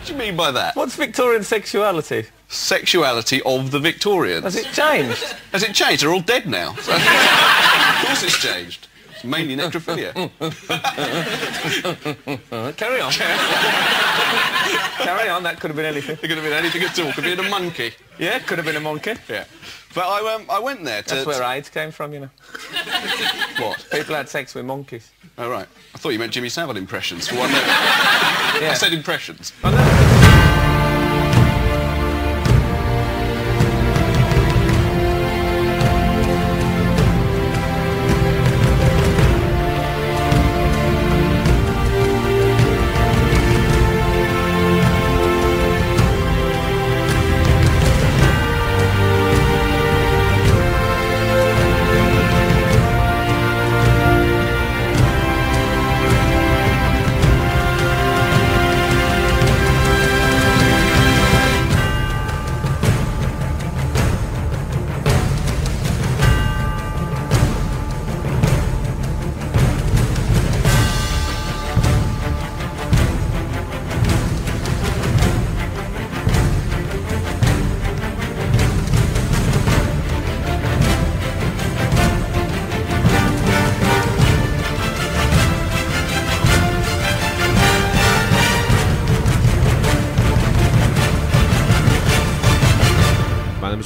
do you mean by that? What's Victorian sexuality? Sexuality of the Victorians. Has it changed? Has it changed? They're all dead now. So of course it's changed. It's mainly necrophilia. Carry on. Carry on, that could have been anything. It could have been anything at all. Could have been a monkey. Yeah, could have been a monkey. Yeah. But I went there to... That's where AIDS came from, you know. What? People had sex with monkeys. Oh, right. I thought you meant Jimmy Savile impressions for one minute. Yeah. I said impressions. Oh, no.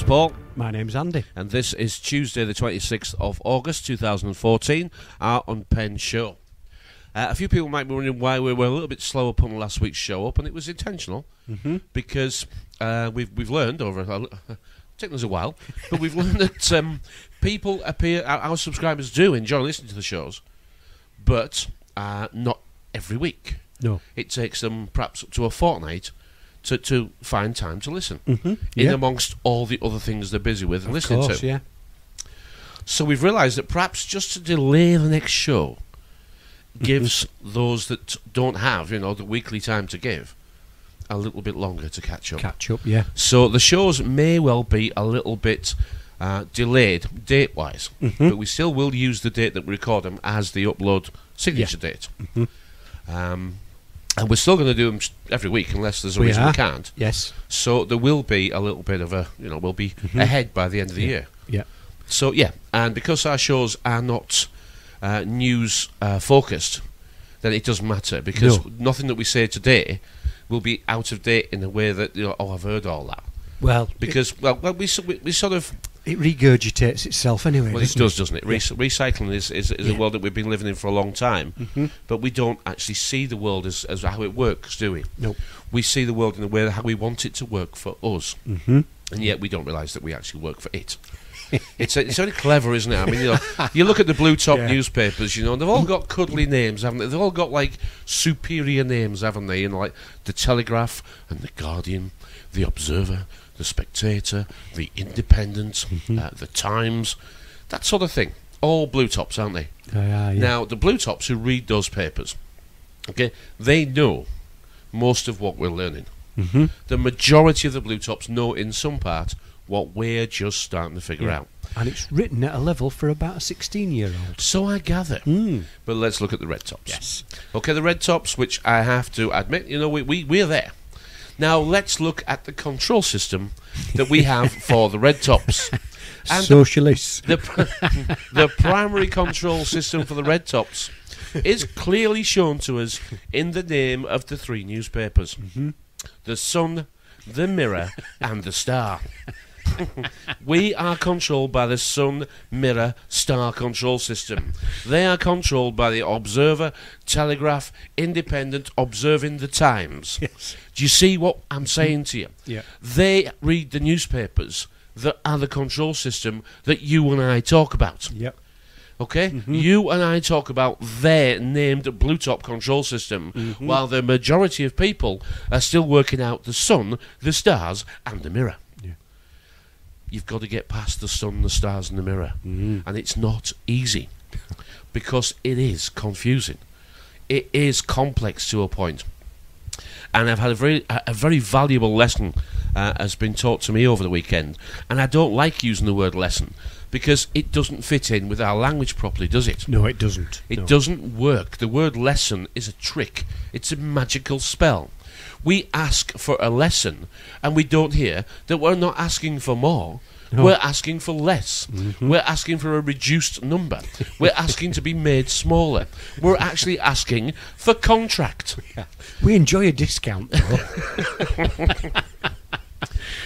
Paul. My name's Andy. And this is Tuesday the 26th of August 2014, our Unpenned Show. A few people might be wondering why we were a little bit slower putting last week's show up, and it was intentional, because we've learned over... taken us a while, but we've learned that people appear... Our subscribers do enjoy listening to the shows, but not every week. No. It takes them perhaps up to a fortnight to find time to listen, in amongst all the other things they're busy with and listening to. Yeah. So we've realised that perhaps just to delay the next show gives those that don't have, the weekly time to give, a little bit longer to catch up. Yeah. So the shows may well be a little bit delayed date-wise, but we still will use the date that we record them as the upload signature date. And we're still going to do them every week unless there's a reason we can't. Yes. So there will be a little bit of a, we'll be ahead by the end of the year. Yeah. So, and because our shows are not news focused, then it doesn't matter, because nothing that we say today will be out of date in a way that, I've heard all that. Well, because, we sort of... It regurgitates itself anyway. Well, it does, doesn't it? Recycling is a world that we've been living in for a long time, but we don't actually see the world as how it works, do we? No. We see the world in a way how we want it to work for us, and yet we don't realise that we actually work for it. It's very clever, isn't it? I mean, you look at the blue top newspapers, and they've all got cuddly names, haven't they? They've all got like superior names, haven't they? Like the Telegraph and the Guardian, the Observer, the Spectator, the Independent, the Times, that sort of thing. All blue tops, aren't they? Now, the blue tops who read those papers, they know most of what we're learning. The majority of the blue tops know in some part what we're just starting to figure out. And it's written at a level for about a 16-year-old. So I gather. But let's look at the red tops. Yes. Okay, the red tops, which I have to admit, we're there. Now, let's look at the control system that we have for the red tops. And Socialists. The primary control system for the red tops is clearly shown to us in the name of the three newspapers. The Sun, the Mirror, and the Star. We are controlled by the Sun, Mirror, Star control system. They are controlled by the Observer, Telegraph, Independent, Observing the Times. Yes. Do you see what I'm saying to you? Yeah. They read the newspapers that are the control system that you and I talk about. Yep. Okay? You and I talk about their named blue top control system, while the majority of people are still working out the Sun, the Stars, and the Mirror. You've got to get past the Sun, the Stars, and the Mirror. And it's not easy, because it is confusing. It is complex to a point. And I've had a very valuable lesson has been taught to me over the weekend. And I don't like using the word lesson, because it doesn't fit in with our language properly, does it? No, it doesn't. It doesn't work. The word lesson is a trick. It's a magical spell. We ask for a lesson, and we don't hear that we're not asking for more. No. We're asking for less. We're asking for a reduced number. We're asking to be made smaller. We're actually asking for contract. We enjoy a discount, though.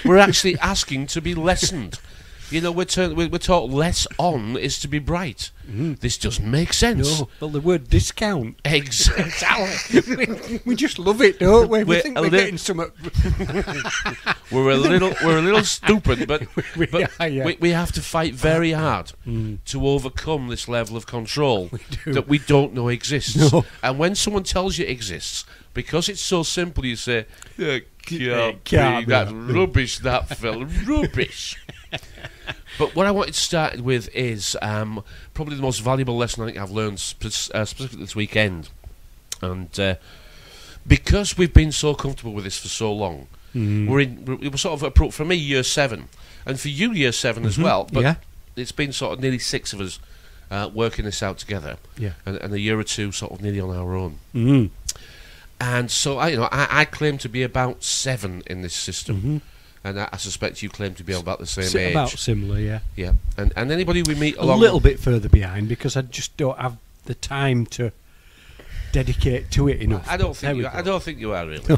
We're actually asking to be lessened. You know, we're taught less on is to be bright. This doesn't make sense. No, well, the word discount. Exactly. We just love it, don't we? We We're think a we're li- getting some... We're a little stupid, but Yeah. we have to fight very hard to overcome this level of control do. that we don't know exists. No. And when someone tells you it exists, because it's so simple, you say, can't "Can't be, be that's that. rubbish, that fella, rubbish." But what I wanted to start with is probably the most valuable lesson I think I've learned specifically this weekend. And because we've been so comfortable with this for so long, we're sort of, for me, year 7. And for you, year 7 as well. But Yeah. it's been sort of nearly 6 of us working this out together. Yeah. And a year or two sort of nearly on our own. And so I claim to be about 7 in this system. And I suspect you claim to be about the same age. About similar, yeah. Yeah, and anybody we meet A along... little bit further behind, because I just don't have the time to dedicate to it enough. I don't There we think go. you are really.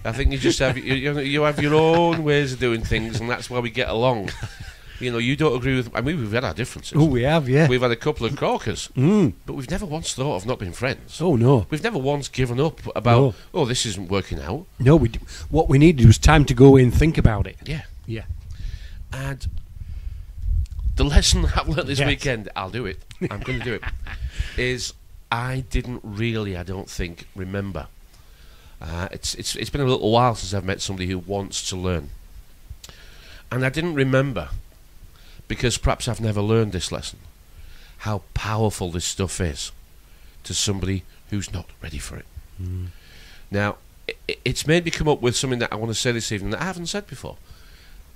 I think you just have you have your own ways of doing things, and that's why we get along. You know, you don't agree with... I mean, we've had our differences. Oh, we have, yeah. We've had a couple of corkers, but we've never once thought of not being friends. Oh, no. We've never once given up about, this isn't working out. No, what we needed was time to go in and think about it. Yeah. Yeah. And the lesson I've learned this Yes. weekend, I'll do it, I'm going to do it, is I didn't really, I don't think, remember. It's been a little while since I've met somebody who wants to learn. And I didn't remember, because perhaps I've never learned this lesson, how powerful this stuff is to somebody who's not ready for it. Now, it's made me come up with something that I want to say this evening that I haven't said before.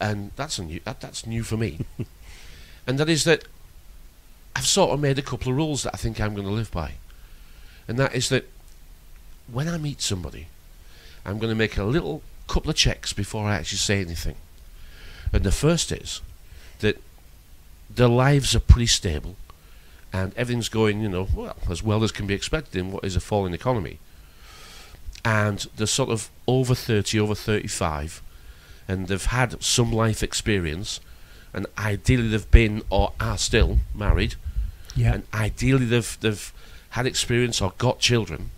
And that's new for me. And that is that I've sort of made a couple of rules that I think I'm going to live by. And that is that when I meet somebody, I'm going to make a little couple of checks before I actually say anything. And the first is that their lives are pretty stable and everything's going, as well as can be expected in what is a falling economy. And they're sort of over 30, over 35, and they've had some life experience, and ideally they've been or are still married, and ideally they've had experience or got children,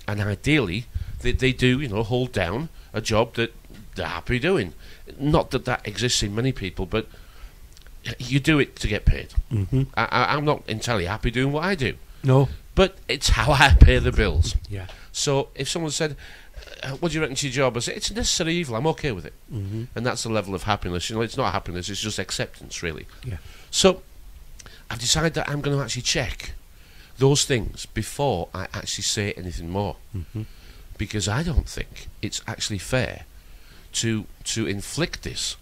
and ideally they do, hold down a job that they're happy doing. Not that exists in many people, but you do it to get paid. I'm not entirely happy doing what I do. No. But it's how I pay the bills. Yeah. So if someone said, what do you reckon to your job? I say, it's a necessary evil, I'm okay with it. And that's the level of happiness. It's not happiness, it's just acceptance, really. Yeah. So I've decided that I'm going to actually check those things before I actually say anything more. Because I don't think it's actually fair to inflict this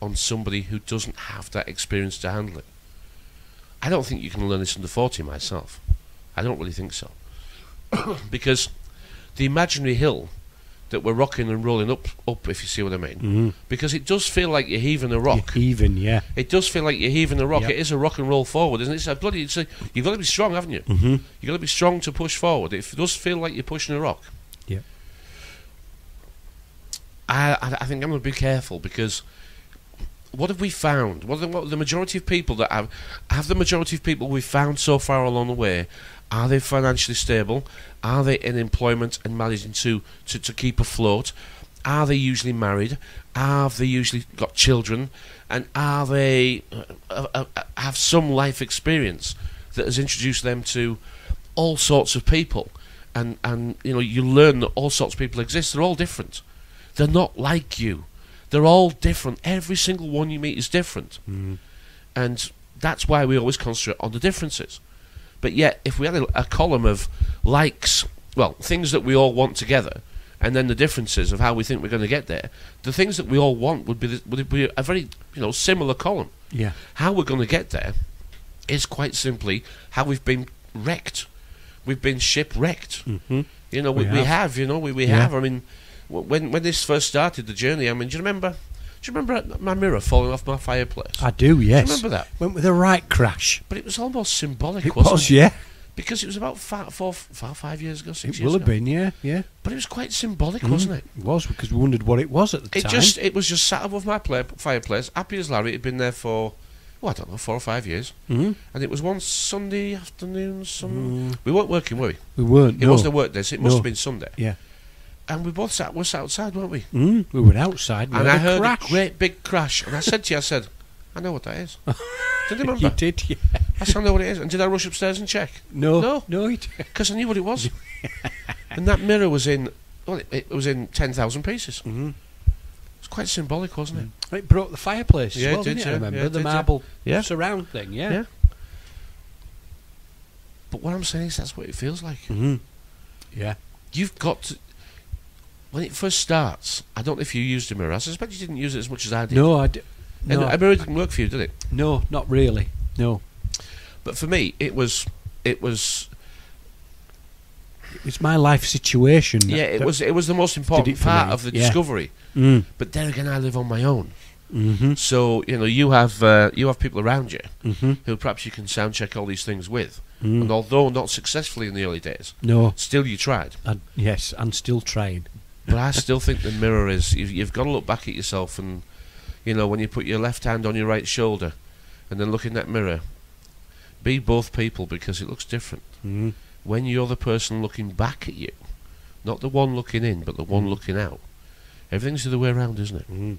on somebody who doesn't have that experience to handle it. I don't think you can learn this under 40 myself. I don't really think so. Because the imaginary hill that we're rocking and rolling up, if you see what I mean, because it does feel like you're heaving a rock. It does feel like you're heaving a rock. It is a rock and roll forward, isn't it? You've got to be strong, haven't you? You've got to be strong to push forward. It does feel like you're pushing a rock. Yeah. I think I'm going to be careful, because what have we found? What the majority of people that have the majority of people we've found so far along the way, are they financially stable? Are they in employment and managing to keep afloat? Are they usually married? Have they usually got children? And are they have some life experience that has introduced them to all sorts of people? And you learn that all sorts of people exist. They're all different. They're not like you. They're all different. Every single one you meet is different. And that's why we always concentrate on the differences. But yet, if we had a column of likes, things that we all want together, and then the differences of how we think we're going to get there, the things that we all want would be a very similar column. Yeah. How we're going to get there is quite simply how we've been wrecked we've been shipwrecked. Mm-hmm. You know, we have. You know, we Yeah. have. I mean, when this first started, the journey. I mean, do you remember my mirror falling off my fireplace? I do, yes. Do you remember that? Went with a right crash. But it was almost symbolic, It wasn't was, it? yeah. Because it was about 5 years ago, 6 It years will ago. have been, yeah, yeah. But it was quite symbolic, wasn't it? It was, because we wondered what it was at the time. It was just sat above my fireplace, happy as Larry. It had been there for, I don't know, 4 or 5 years. Mm-hmm. And it was one Sunday afternoon. We weren't working, were we? We weren't, It no. wasn't a work day, so it must No. have been Sunday. Yeah. And we both sat outside, weren't we? We were outside. We And I heard crash. a great big crash. And I said to you, I know what that is. Did you remember? You did, yeah. I said, I know what it is. And did I rush upstairs and check? No, you did. Because I knew what it was. And that mirror was in, it was in 10,000 pieces. Mm-hmm. It's quite symbolic, wasn't it? It broke the fireplace Yeah, as well, it did, didn't it? yeah. I remember Yeah, it the did, yeah. marble Yeah. surround thing, yeah. Yeah. But what I'm saying is that's what it feels like. Mm-hmm. Yeah. You've got to, when it first starts, I don't know if you used a mirror. I suspect you didn't use it as much as I did. No, And a mirror didn't work for you, did it? No, not really. No. But for me, it was It was my life situation. it was the most important it for part me, of the yeah. discovery. Mm. But then again, I live on my own, Mm-hmm. so you have people around you Mm-hmm. who perhaps you can sound check all these things with. Mm. And although not successfully in the early days, No. still you tried. Yes, and still trying. But I still think the mirror is you've got to look back at yourself, and when you put your left hand on your right shoulder, and then look in that mirror, be both people because it looks different. Mm. When you're the person looking back at you, not the one looking in, but the one looking out. Everything's the other way around, isn't it? Mm.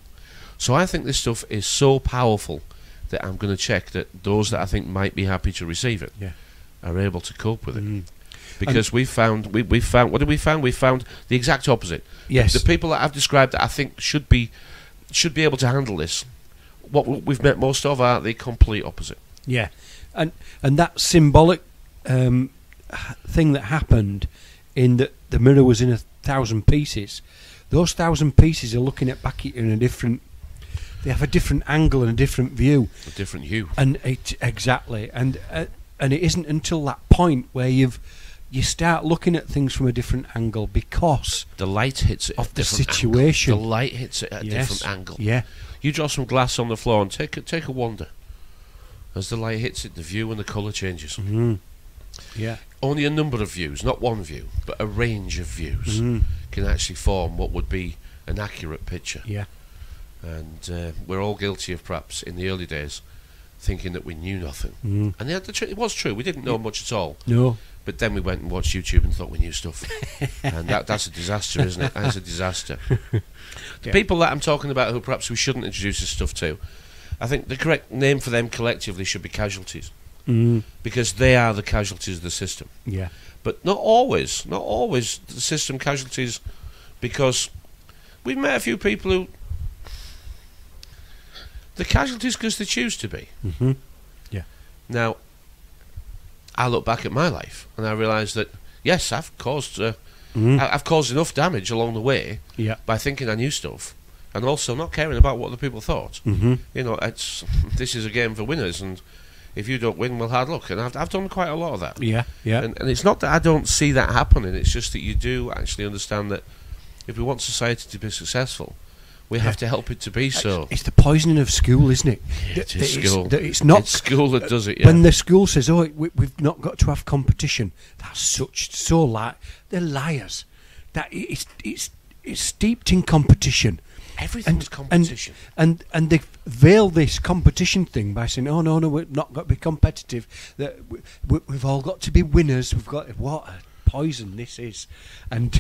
So I think this stuff is so powerful that I'm going to check that those that I think might be happy to receive it Yeah. are able to cope with it. Mm. Because we found what did we found? We found the exact opposite. Yes. The people that I've described that I think should be able to handle this, what we've met most of are the complete opposite. Yeah, and that symbolic thing that happened in that the mirror was in 1,000 pieces. Those 1,000 pieces are looking back at you in a different. They have a different angle and a different view. A different hue. And exactly, and it isn't until that point where you start looking at things from a different angle because The light hits it of at a the different situation. Angle. The light hits it at a Yes. different angle. Yeah. You drop some glass on the floor and take a wander. As the light hits it, the view and the colour changes. Mm. Yeah. Only a number of views, not one view, but a range of views Mm. can actually form what would be an accurate picture. Yeah. And we're all guilty of perhaps in the early days thinking that we knew nothing. Mm. And it was true, we didn't know much at all. No. But then we went and watched YouTube and thought we knew stuff. And that's a disaster, isn't it? That's a disaster. The Yeah. people that I'm talking about who perhaps we shouldn't introduce this stuff to, I think the correct name for them collectively should be casualties. Mm. Because they are the casualties of the system. Yeah. But not always the system casualties, because we've met a few people who the casualties because they choose to be. Mm-hmm. Yeah. Now, I look back at my life and I realise that yes, I've caused I've caused enough damage along the way Yeah. by thinking I knew stuff, and also not caring about what the people thought. Mm-hmm. This is a game for winners, and if you don't win, well, hard luck. And I've done quite a lot of that. Yeah. Yeah. And it's not that I don't see that happening, it's just that you do actually understand that if we want society to be successful, we have to help it to be so. It's the poisoning of school, isn't it? It is school. It's not It's school that does it, yeah. When the school says, "Oh, we've not got to have competition," that's they're liars. That it's steeped in competition. Everything's competition. And they veil this competition thing by saying, "Oh no, we're not got to be competitive. That we've all got to be winners. We've got what a poison this is," and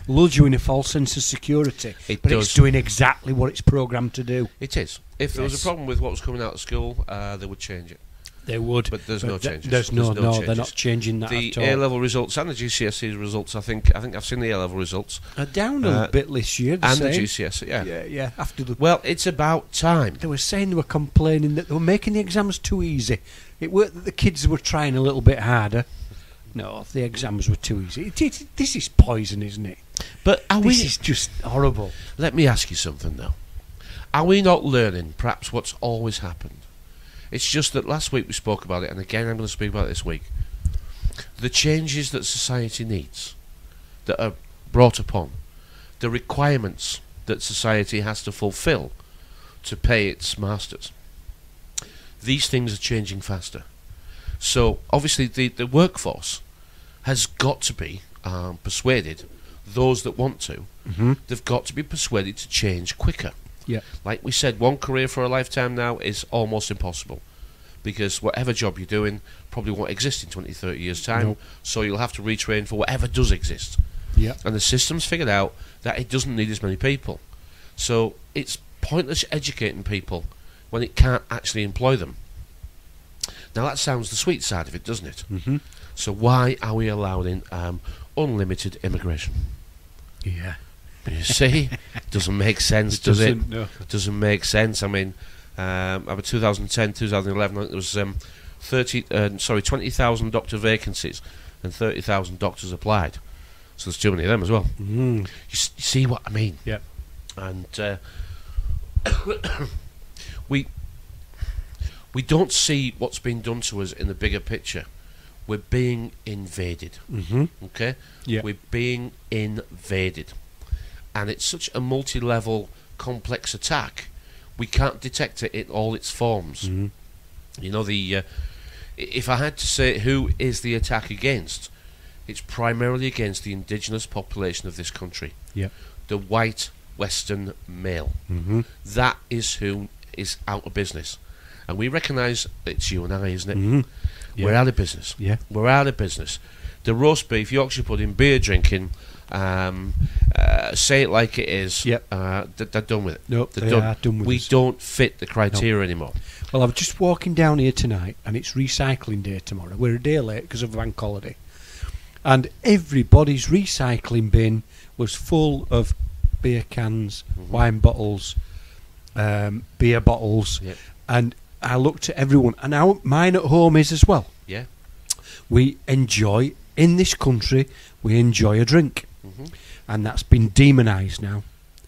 lulls you in a false sense of security. It but does. it's doing exactly what it's programmed to do. It is. If there was Yes. a problem with what was coming out of school, they would change it. They would, But there's no changes. There's no, changes. they're not changing that The at all. A-level results and the GCSE results, I think I've seen the A-level results. Are down a bit this year. And the GCSE, yeah. Yeah. After the Well, it's about time. they were saying, they were complaining that they were making the exams too easy. It worked that the kids were trying a little bit harder. No, the exams were too easy. This is poison, isn't it? But This is just horrible. Let me ask you something, though. Are we not learning perhaps what's always happened? It's just that last week we spoke about it, and again I'm going to speak about it this week. the changes that society needs, that are brought upon, the requirements that society has to fulfill to pay its masters, these things are changing faster. So obviously the workforce has got to be persuaded, those that want to, they've got to be persuaded to change quicker. Yeah. Like we said, one career for a lifetime now is almost impossible, because whatever job you're doing probably won't exist in 20, 30 years' time, Nope. so you'll have to retrain for whatever does exist. Yeah. And the system's figured out that it doesn't need as many people. So it's pointless educating people when it can't actually employ them. Now that sounds the sweet side of it, doesn't it? Mm-hmm. So why are we allowing unlimited immigration? Yeah. You see? Doesn't make sense, does it? No. Doesn't make sense. I mean, about 2010, 2011, I think there was 20,000 doctor vacancies and 30,000 doctors applied. So there's too many of them as well. Mm. You see what I mean? Yep. And we don't see what's being done to us in the bigger picture. We're being invaded. Mm-hmm. Okay? Yeah. We're being invaded. And it's such a multi-level, complex attack, we can't detect it in all its forms. Mm-hmm. You know, if I had to say who is the attack against, it's primarily against the indigenous population of this country. Yep. The white Western male. Mm-hmm. That is who is out of business. And we recognise it's you and I, isn't it? Mm-hmm. Yeah. We're out of business. Yeah. We're out of business. The roast beef, Yorkshire pudding, beer drinking, say it like it is. Yep. They're done with it. Nope, They're they are done with we us. don't fit the criteria anymore. Well, I was just walking down here tonight, and it's recycling day tomorrow. We're a day late because of bank holiday. And everybody's recycling bin was full of beer cans, wine bottles, beer bottles. Yep. And I looked at everyone, and mine at home is as well. Yeah. We enjoy, in this country, we enjoy a drink. Mm-hmm. And that's been demonised now.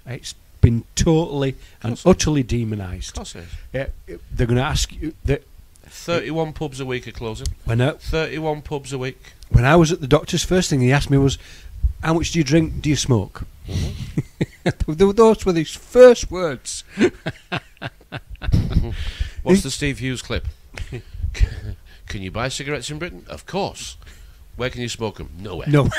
It's been totally and utterly demonised. Of course it is. Yeah, they're going to ask you that 31 pubs a week are closing. when 31 pubs a week. I was at the doctor's, first thing he asked me was, "How much do you drink? Do you smoke?" Those were his first words. What's the Steve Hughes clip? Can you buy cigarettes in Britain? Of course. Where can you smoke them? Nowhere. No.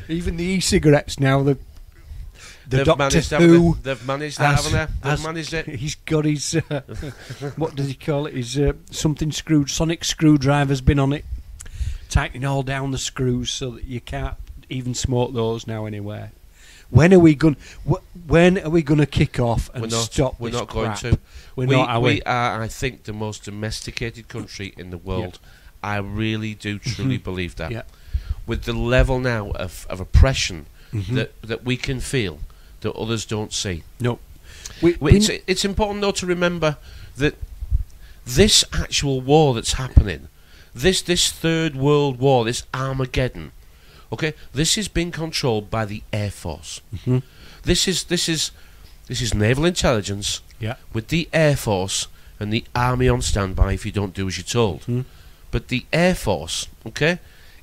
Even the e-cigarettes now, the They've Doctor managed Who they've managed that, haven't they? They've managed it. He's got his what does he call it? His something sonic screwdriver's been on it, tightening all down the screws so that you can't even smoke those now anywhere. When are we going? When are we going to kick off and stop? We're this not going crap? to. We're not. Are we? We are, I think, the most domesticated country in the world. I really do truly believe that. Yeah. With the level now of oppression Mhm. that we can feel, that others don't see. No. It's important, though, to remember that this actual war that's happening, this Third World War, this Armageddon, okay, this is being controlled by the Air Force. Mhm. This is naval intelligence Yeah. with the Air Force and the Army on standby if you don't do as you're told. Mhm. But the Air Force, okay,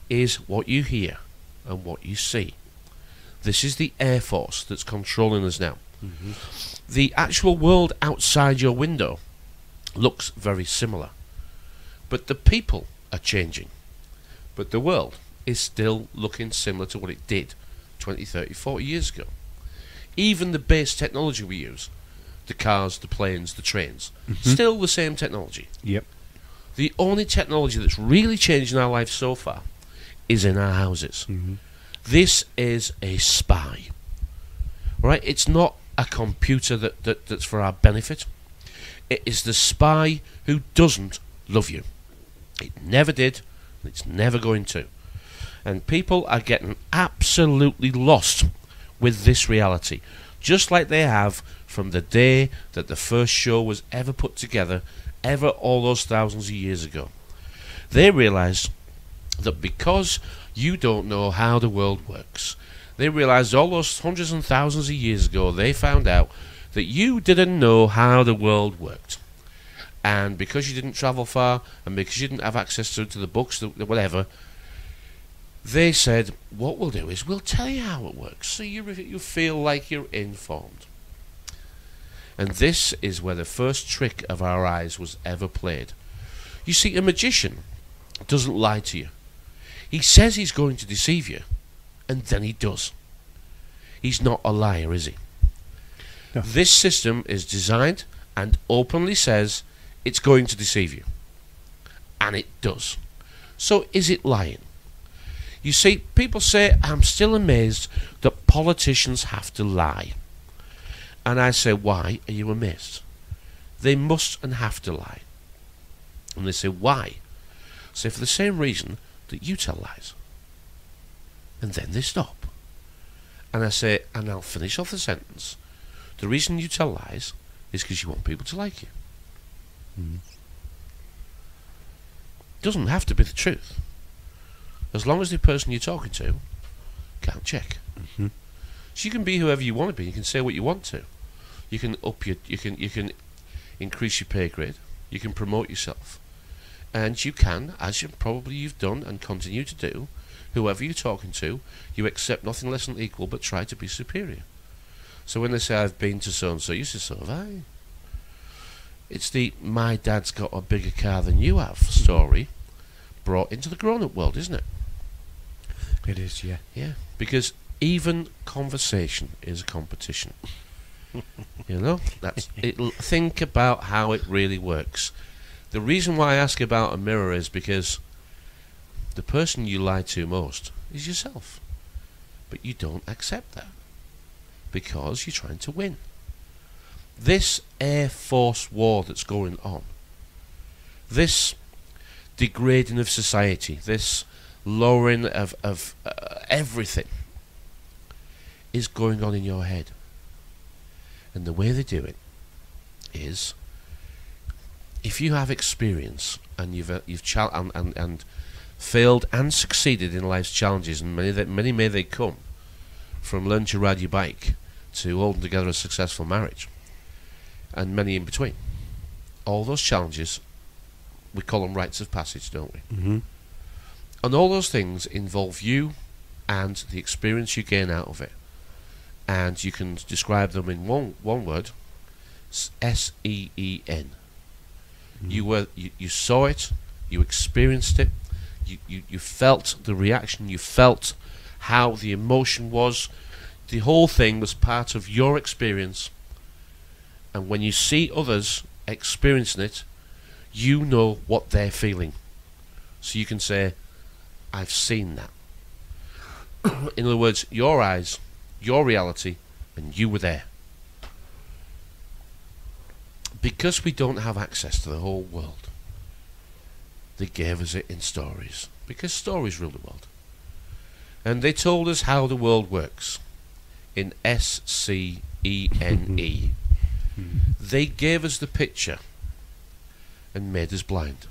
is what you hear and what you see. This is the Air Force that's controlling us now. Mhm. The actual world outside your window looks very similar. But the people are changing. But the world is still looking similar to what it did 20, 30, 40 years ago. Even the base technology we use, the cars, the planes, the trains, still the same technology. Yep. The only technology that's really changed in our life so far is in our houses. Mhm. This is a spy. Right? It's not a computer that's for our benefit. It is the spy who doesn't love you. It never did, and it's never going to. And people are getting absolutely lost with this reality, just like they have from the day that the first show was ever put together, ever all those thousands of years ago. They realised that because you don't know how the world works, they realised all those hundreds and thousands of years ago, they found out that you didn't know how the world worked. and because you didn't travel far, and because you didn't have access to the books, whatever, they said, what we'll do is we'll tell you how it works, so you feel like you're informed. And this is where the first trick of our eyes was ever played. You see, a magician doesn't lie to you. He says he's going to deceive you, and then he does. He's not a liar, is he? No. This system is designed and openly says it's going to deceive you. And it does. So is it lying? You see, people say, I'm still amazed that politicians have to lie. And I say, why are you amazed? They must and have to lie. And they say, why? I say, for the same reason that you tell lies. And then they stop. And I say, and I'll finish off the sentence. The reason you tell lies is because you want people to like you. Doesn't have to be the truth. As long as the person you're talking to can't check. So you can be whoever you want to be. You can say what you want to. You can you can increase your pay grade. You can promote yourself, and you can, as you've done and continue to do, whoever you're talking to, you accept nothing less than equal, but try to be superior. So when they say I've been to so and so, you say, so have I. It's the my dad's got a bigger car than you have story brought into the grown-up world, isn't it? It is, yeah. Yeah, because even conversation is a competition. You know, that's it. Think about how it really works. The reason why I ask about a mirror is because the person you lie to most is yourself. But you don't accept that because you're trying to win. This Air Force war that's going on, this degrading of society, this lowering of everything is going on in your head. And the way they do it is, if you have experience and you've and failed and succeeded in life's challenges, and many may they come, from learn to ride your bike to holding together a successful marriage, and many in between. All those challenges, we call them rites of passage, don't we? And all those things involve you and the experience you gain out of it. And you can describe them in one word, SEEN. You saw it, you experienced it, you felt the reaction, you felt how the emotion was. The whole thing was part of your experience. And when you see others experiencing it, you know what they're feeling. So you can say, I've seen that. In other words, your eyes, your reality, and you were there. Because we don't have access to the whole world, they gave us it in stories. Because stories rule the world. And they told us how the world works. In SCENE. They gave us the picture and made us blind.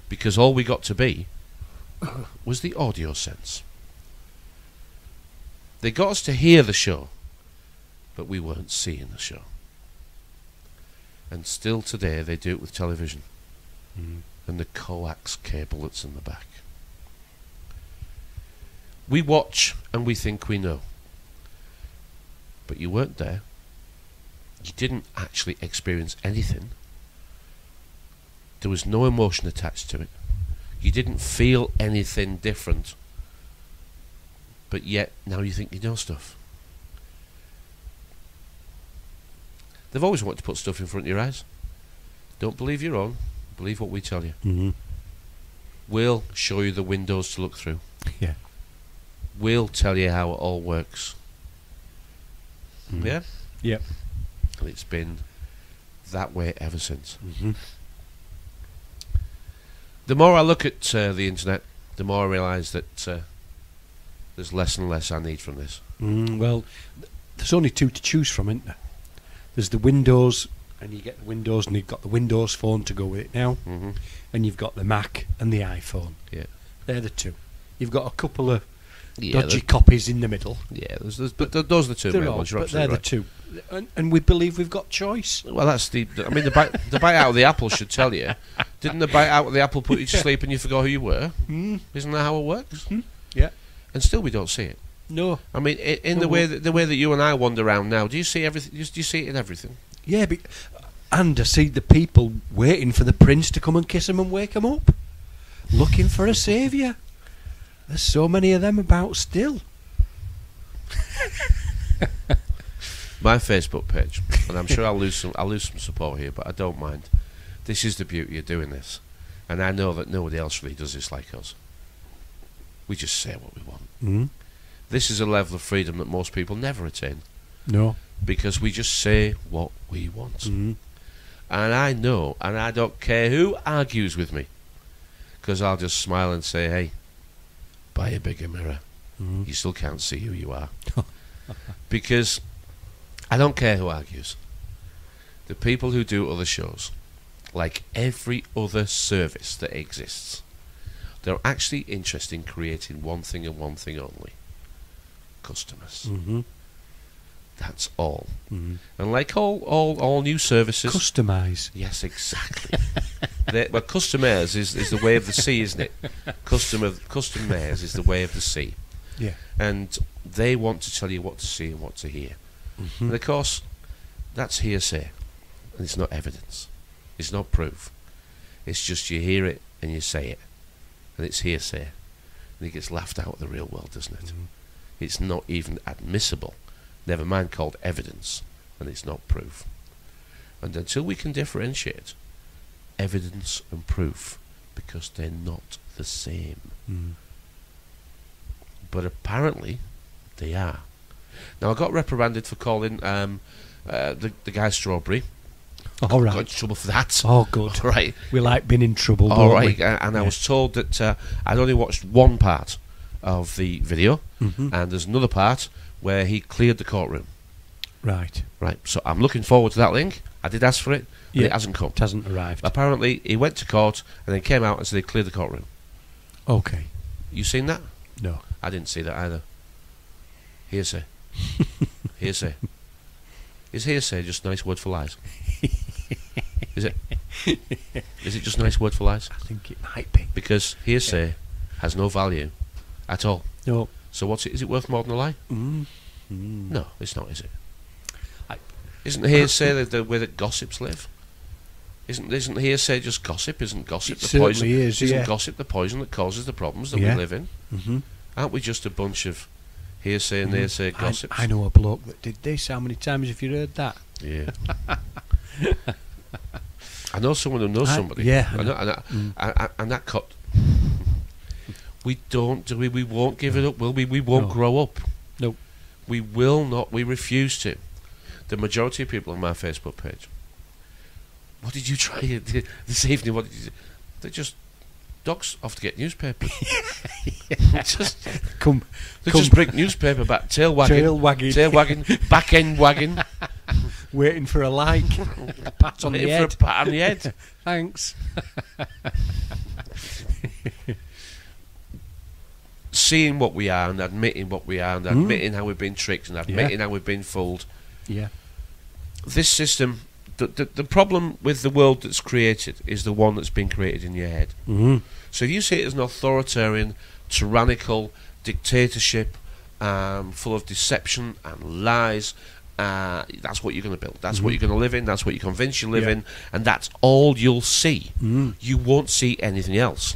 Because all we got to be was the audio sense. They got us to hear the show, but we weren't seeing the show. And still today they do it with television and the coax cable that's in the back. We watch and we think we know, but you weren't there. You didn't actually experience anything. There was no emotion attached to it. You didn't feel anything different. But yet, now you think you know stuff. They've always wanted to put stuff in front of your eyes. Don't believe your own. Believe what we tell you. We'll show you the windows to look through. Yeah. We'll tell you how it all works. Yeah? Yep. And it's been that way ever since. The more I look at the internet, the more I realise that there's less and less I need from this. Well, there's only two to choose from, isn't there? There's the Windows, and you get the Windows, and you've got the Windows Phone to go with it now, and you've got the Mac and the iPhone. Yeah. They're the two. You've got a couple of dodgy copies in the middle. Yeah, but those are the two main ones. You're but they're absolutely the two, and we believe we've got choice. Well, that's the bite out of the apple should tell you. Didn't the bite out of the apple put you to sleep and you forgot who you were? Isn't that how it works? Yeah. And still, we don't see it. No. I mean, in the way that you and I wander around now, do you see everything? Do you see it in everything? Yeah, and I see the people waiting for the prince to come and kiss them and wake them up, looking for a saviour. There's so many of them about still. My Facebook page, and I'm sure I'll lose some support here, but I don't mind. This is the beauty of doing this, and I know that nobody else really does this like us. We just say what we want. This is a level of freedom that most people never attain. No. Because we just say what we want. And I know, and I don't care who argues with me, because I'll just smile and say, hey, buy a bigger mirror. You still can't see who you are. Because I don't care who argues. The people who do other shows, like every other service that exists, they're actually interested in creating one thing and one thing only: customers. That's all. And like all new services, customise. Yes, exactly. Well, customers is the way of the sea, isn't it? Customers is the way of the sea. Yeah. And they want to tell you what to see and what to hear. And of course, that's hearsay, and it's not evidence. It's not proof. It's just you hear it and you say it, and it's hearsay, and it gets laughed out of the real world, doesn't it? It's not even admissible. Never mind called evidence, and it's not proof. And until we can differentiate evidence and proof, because they're not the same. But apparently they are. Now, I got reprimanded for calling the guy Strawberry. All right. Got into trouble for that. Oh, good. All right. We like being in trouble, All don't right. we? And I was told that I'd only watched one part of the video, and there's another part where he cleared the courtroom. Right. Right. So I'm looking forward to that link. I did ask for it, and it hasn't come. It hasn't arrived. Apparently, he went to court and then came out and said they cleared the courtroom. Okay. You seen that? No. I didn't see that either. Hearsay. Hearsay. Is hearsay just a nice word for lies? Is it? Is it just a nice word for lies? I think it might be. Because hearsay has no value at all. No. So what's it? Is it worth more than a lie? No, it's not, is it? Isn't hearsay the way that gossips live? Isn't hearsay just gossip? Isn't gossip the poison? Isn't gossip the poison that causes the problems that we live in? Aren't we just a bunch of hearsay and hearsay gossips? I know a bloke that did this. How many times have you heard that? Yeah. I know someone who knows somebody. Yeah. And that cut. We don't do we won't give it up, will we? We won't grow up. No. We will not. We refuse to. The majority of people on my Facebook page. What did you try this evening? What did you do? They're just dogs off to get newspapers. just bring newspaper back, tail wagging, back end wagging, waiting for a like, a pat on the head. For a pat on the head. Thanks. Seeing what we are and admitting what we are and admitting how we've been tricked and admitting how we've been fooled. Yeah. This system, the problem with the world that's created is the one that's been created in your head. So if you see it as an authoritarian, tyrannical dictatorship, full of deception and lies, that's what you're going to build. That's what you're going to live in. That's what you convince you live in, and that's all you'll see. You won't see anything else.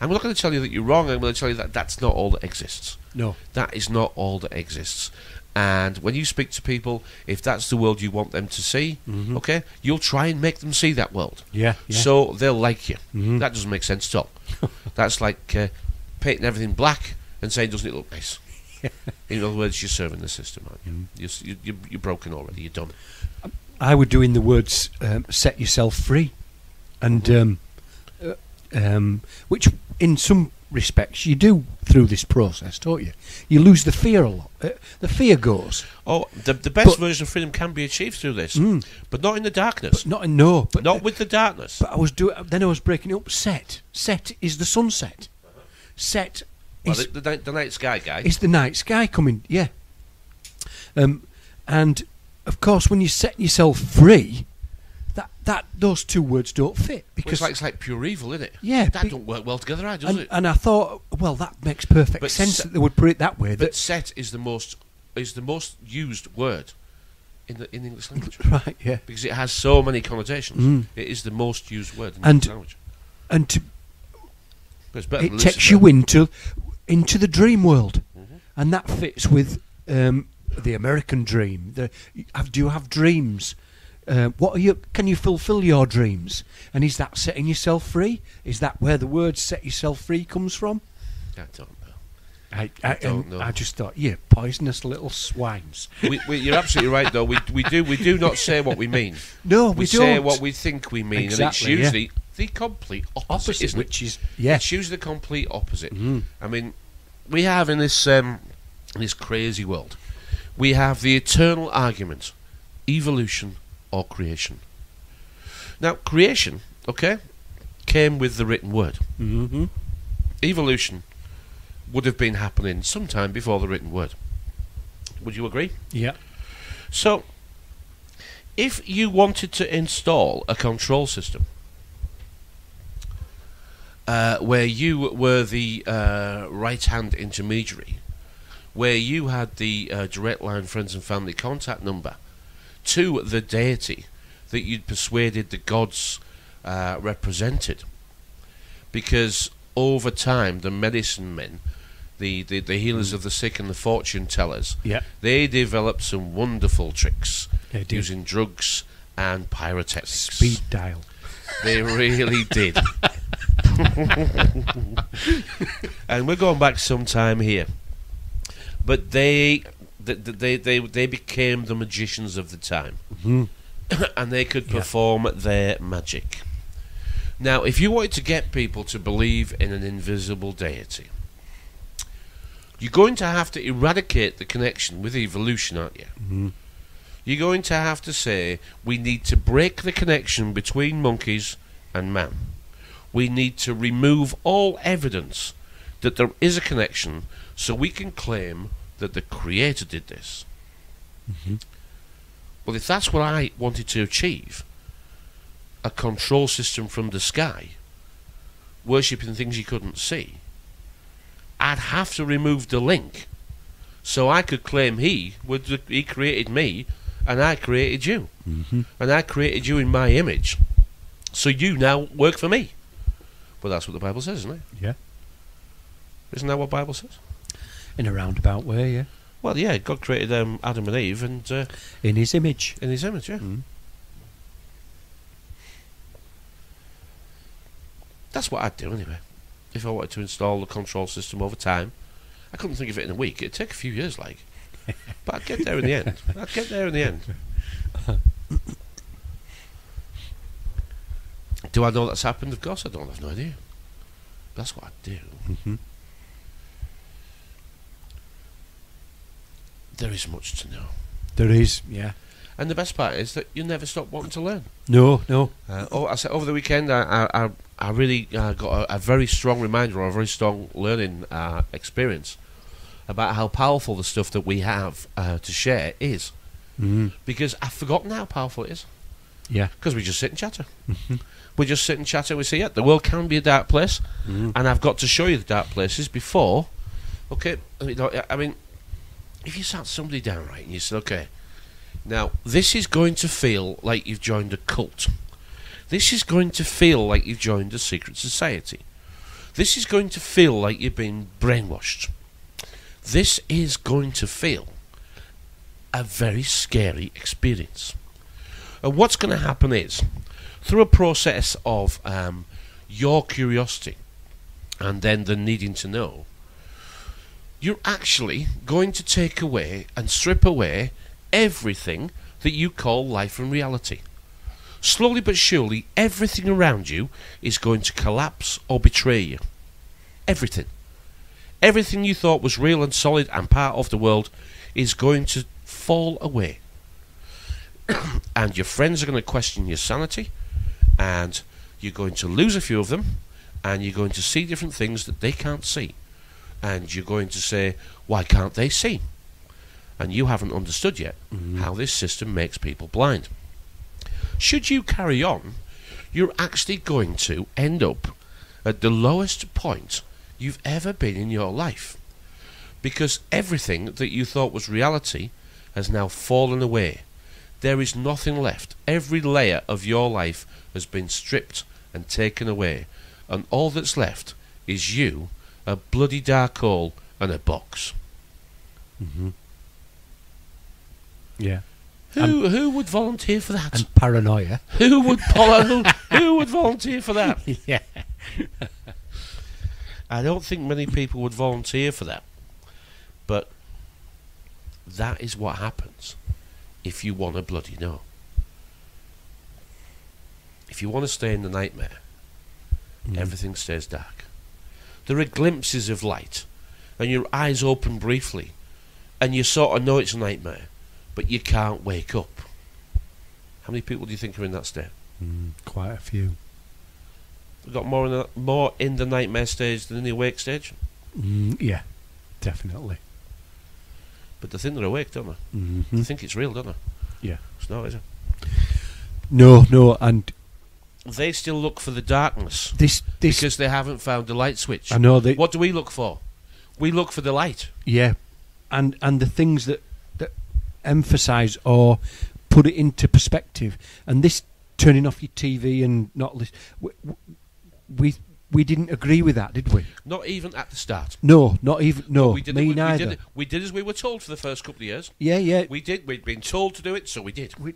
I'm not going to tell you that you're wrong. I'm going to tell you that that's not all that exists. No, that is not all that exists. And when you speak to people, if that's the world you want them to see, okay, you'll try and make them see that world. Yeah. So they'll like you. That doesn't make sense at all. That's like painting everything black and saying, doesn't it look nice? In other words, you're serving the system, aren't you? You're broken already. You're done. I would do in the words, set yourself free. And which in some respects you do through this process, don't you? You lose the fear a lot. The fear goes. Oh, the best version of freedom can be achieved through this, but not in the darkness. But not with the darkness. But I was breaking it up. Set is the sunset. Set Well, the night sky guy. Is the night sky coming? Yeah. And of course, when you set yourself free, that those two words don't fit because it's like pure evil, isn't it? Yeah, that don't work well together, does it? And I thought, well, that makes perfect sense that they would put it that way. But set is the most used word in the English language, right? Yeah, because it has so many connotations. It is the most used word in the English language, and it takes you into the dream world, and that fits with the American dream. Do you have dreams? What are you? Can you fulfil your dreams? And is that setting yourself free? Is that where the word "set yourself free" comes from? I don't know. I don't know. I just thought, yeah, poisonous little swines. You're absolutely right, though. We do not say what we mean. No, we don't. say what we think we mean, exactly, and it's usually the complete opposite, isn't which it? is it's usually the complete opposite. I mean, we have in this crazy world, we have the eternal argument: evolution or creation. Now, creation, came with the written word. Evolution would have been happening sometime before the written word. Would you agree? Yeah. So, if you wanted to install a control system where you were the right-hand intermediary, where you had the direct line friends and family contact number to the deity that you'd persuaded the gods represented, because over time the medicine men, the healers of the sick and the fortune tellers, they developed some wonderful tricks using drugs and pyrotechnics. Speed dial. They really did. And we're going back some time here, but they became the magicians of the time, and they could perform their magic. Now, if you wanted to get people to believe in an invisible deity, you're going to have to eradicate the connection with evolution, aren't you? You're going to have to say, we need to break the connection between monkeys and man. We need to remove all evidence that there is a connection, so we can claim that the Creator did this. Well, if that's what I wanted to achieve, a control system from the sky, worshipping things you couldn't see, I'd have to remove the link, so I could claim he created me, and I created you, and I created you in my image, so you now work for me. Well, that's what the Bible says, isn't it? Yeah. Isn't that what the Bible says? In a roundabout way, yeah. Well, yeah, God created Adam and Eve, and in His image. In His image, yeah. That's what I'd do anyway. If I wanted to install the control system over time, I couldn't think of it in a week. It'd take a few years, but I'd get there in the end. Do I know that's happened? Of course I don't. I've no idea. That's what I'd do. There is much to know. There is, yeah. And the best part is that you never stop wanting to learn. No. I said over the weekend, I really got a very strong reminder, or a very strong learning experience about how powerful the stuff that we have to share is. Because I've forgotten how powerful it is. Yeah. Because we just sit and chatter. We just sit and chatter. We say, yeah, the world can be a dark place, and I've got to show you the dark places before. Okay, I mean, if you sat somebody down, right, and you said, okay, now this is going to feel like you've joined a cult. This is going to feel like you've joined a secret society. This is going to feel like you've been brainwashed. This is going to feel a very scary experience. And what's going to happen is, through a process of your curiosity and then the needing to know, you're actually going to take away and strip away everything that you call life and reality. Slowly but surely, everything around you is going to collapse or betray you. Everything. Everything you thought was real and solid and part of the world is going to fall away. And your friends are going to question your sanity, and you're going to lose a few of them, and you're going to see different things that they can't see. and you're going to say, why can't they see? And you haven't understood yet how this system makes people blind. Should you carry on, you're actually going to end up at the lowest point you've ever been in your life, because everything that you thought was reality has now fallen away. There is nothing left. Every layer of your life has been stripped and taken away, and all that's left is you, a bloody dark hole, and a box. Yeah. Who would volunteer for that? And paranoia. Who would volunteer for that? Yeah. I don't think many people would volunteer for that. But that is what happens if you want to bloody know. If you want to stay in the nightmare, everything stays dark. There are glimpses of light, and your eyes open briefly, and you sort of know it's a nightmare, but you can't wake up. How many people do you think are in that state? Quite a few. We've got more in the nightmare stage than in the awake stage. Yeah, definitely. But they think they're awake, don't they? They think it's real, don't they? Yeah. It's not, is it? No, and they still look for the darkness this because they haven't found the light switch. I know. What do we look for? We look for the light. Yeah, and the things that emphasise or put it into perspective, and this turning off your TV and not listen. We didn't agree with that, did we? Not even at the start. No, not even. No, me neither. We did as we were told for the first couple of years. Yeah. We did. We'd been told to do it, so we did. But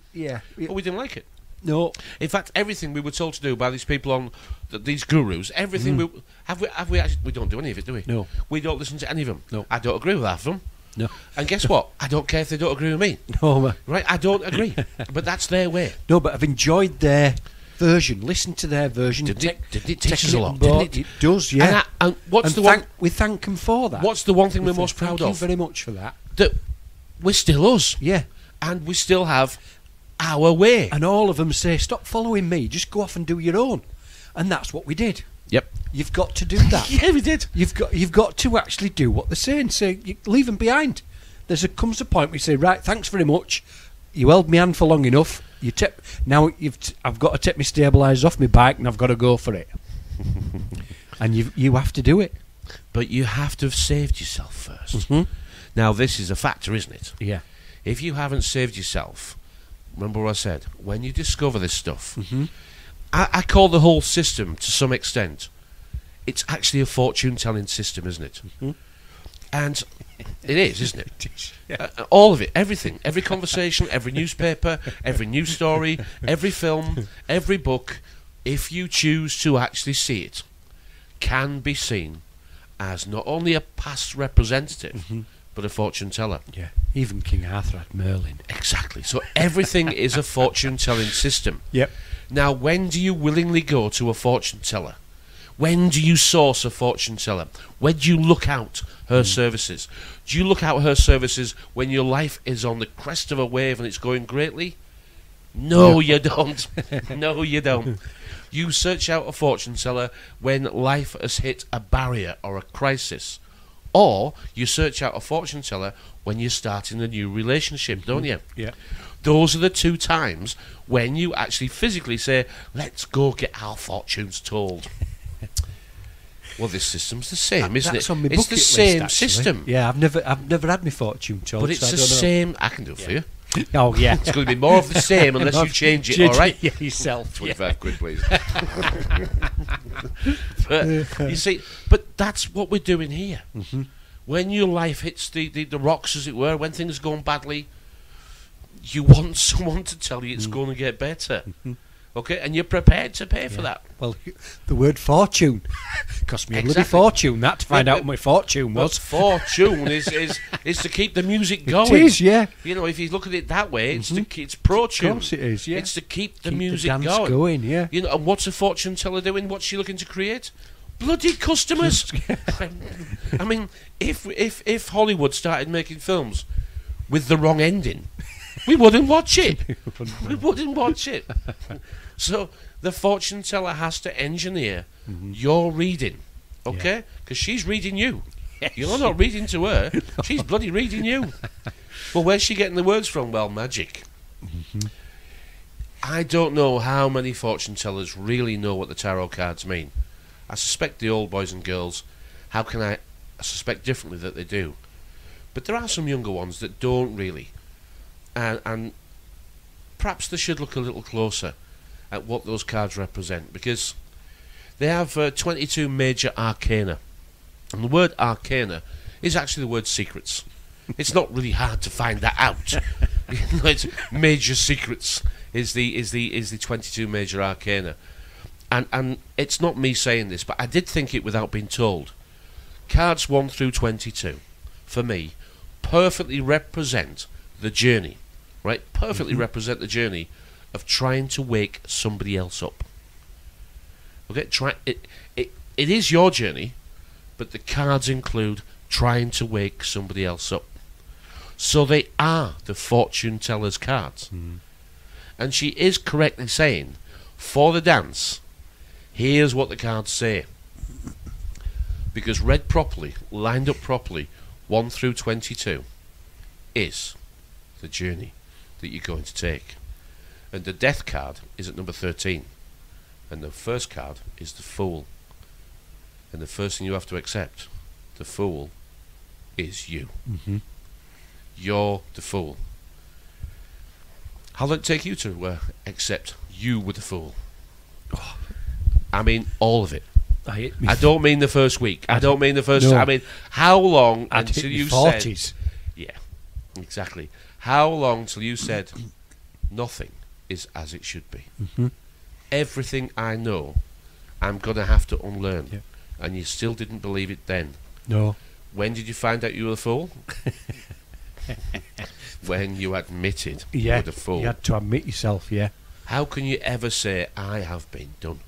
we didn't like it. No. In fact, everything we were told to do by these people on these gurus, everything we actually, we don't do any of it, do we? No. We don't listen to any of them. No. I don't agree with half of them. No. And guess what? I don't care if they don't agree with me. No, man. Right? I don't agree. But that's their way. No, but I've enjoyed their version. Listen to their version. Didn't it teach us a lot? Didn't Didn't it? It does, yeah. And what's the one? We thank them for that. What's the one thing we're most proud Thank of? you very much for that. That we're still us. Yeah. And we still have our way. And all of them say, stop following me, just go off and do your own. And that's what we did. Yep. You've got to do that. Yeah, we did. You've got to actually do what they're saying. Say, you leave them behind. Comes a point where you say, right, thanks very much. You held my hand for long enough. I've got to take my stabilisers off my bike and I've got to go for it. And you have to do it. But you have to have saved yourself first. Now, this is a factor, isn't it? Yeah. If you haven't saved yourself, remember what I said, when you discover this stuff, I call the whole system, to some extent, it's actually a fortune-telling system, isn't it? And it is, isn't it? Yeah. All of it, everything, every conversation, every newspaper, every news story, every film, every book, if you choose to actually see it, can be seen as not only a past representative, but a fortune teller. Yeah. Even King Arthur had Merlin. Exactly. So everything is a fortune telling system. Yep. Now, when do you willingly go to a fortune teller? When do you source a fortune teller? When do you look out her services? Do you look out her services when your life is on the crest of a wave and it's going greatly? No, you don't. No, you don't. You search out a fortune teller when life has hit a barrier or a crisis. Or you search out a fortune teller when you're starting a new relationship, don't you? Yeah. Those are the two times when you actually physically say, let's go get our fortunes told. Well, this system's the same, isn't That's it? on my It's bucket the list, same actually. system. Yeah, I've never had my fortune told. But it's so I the don't know. same. I can do it for you. Oh, yeah. It's going to be more of the same unless you change it, all right? Yeah, yourself. 25 quid, please. But, you see, but that's what we're doing here. When your life hits the rocks, as it were, when things are going badly, you want someone to tell you it's going to get better. Okay? And you're prepared to pay for that. Well, the word fortune cost me a bloody Exactly. fortune. That to find out what my fortune Well, was. fortune is to keep the music going. It is, yeah. You know, if you look at it that way, it's pro-tune. Of course it is, yeah. It's to keep the Keep music the dance going, yeah. You know, and what's a fortune teller doing? What's she looking to create? Bloody customers. I mean, if Hollywood started making films with the wrong ending, we wouldn't watch it. We wouldn't watch it. So the fortune teller has to engineer your reading, okay? Because she's reading you. You're not reading to her. She's bloody reading you. Well, where's she getting the words from? Well, magic. I don't know how many fortune tellers really know what the tarot cards mean. I suspect the old boys and girls, how can I suspect differently that they do? But there are some younger ones that don't really. And perhaps they should look a little closer at what those cards represent, because they have 22 major arcana. And the word arcana is actually the word secrets. It's not really hard to find that out. It's major secrets is the 22 major arcana. And it's not me saying this, but I did think it without being told. Cards 1 through 22, for me, perfectly represent the journey, right? Perfectly represent the journey of trying to wake somebody else up. Okay, it is your journey, but the cards include trying to wake somebody else up. So they are the fortune teller's cards. And she is correctly saying, for the dance, here's what the cards say. Because read properly, lined up properly, 1 through 22, is the journey that you're going to take. And the death card is at number 13. And the first card is the Fool. And the first thing you have to accept, the Fool, is you. You're the Fool. How long did it take you to accept you were the Fool? I mean, all of it. I don't mean the first week. I don't mean the first... No. I mean, how long until you said... Yeah, exactly. How long till you said, nothing is as it should be. Everything I know, I'm going to have to unlearn. Yeah. And you still didn't believe it then. No. When did you find out you were the Fool? When you admitted you were the Fool. You had to admit yourself, yeah. How can you ever say, I have been done?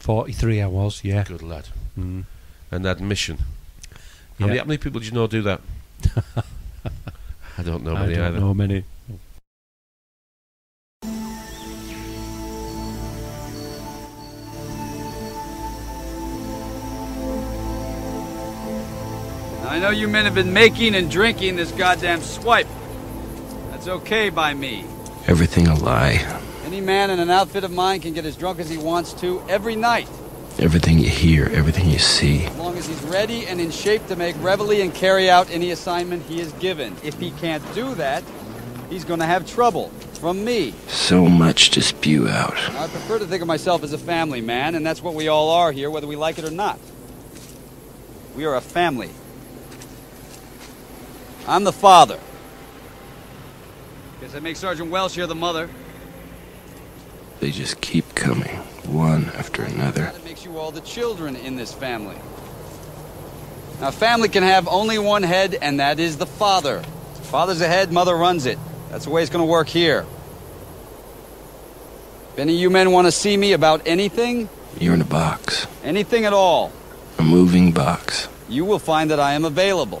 43 I was, yeah. Good lad. An admission. How many people do you know do that? I don't know many either. I don't know many. I know you men have been making and drinking this goddamn SKYPE. That's okay by me. Everything a lie. Any man in an outfit of mine can get as drunk as he wants to every night. Everything you hear, everything you see. As long as he's ready and in shape to make reveille and carry out any assignment he is given. If he can't do that, he's going to have trouble. From me. So much to spew out. I prefer to think of myself as a family man, and that's what we all are here, whether we like it or not. We are a family. I'm the father. Guess I make Sergeant Welsh here the mother. They just keep coming, one after another. That makes you all the children in this family. Now, a family can have only one head, and that is the father. Father's the head, mother runs it. That's the way it's going to work here. If any of you men want to see me about anything... You're in a box. Anything at all. A moving box. You will find that I am available.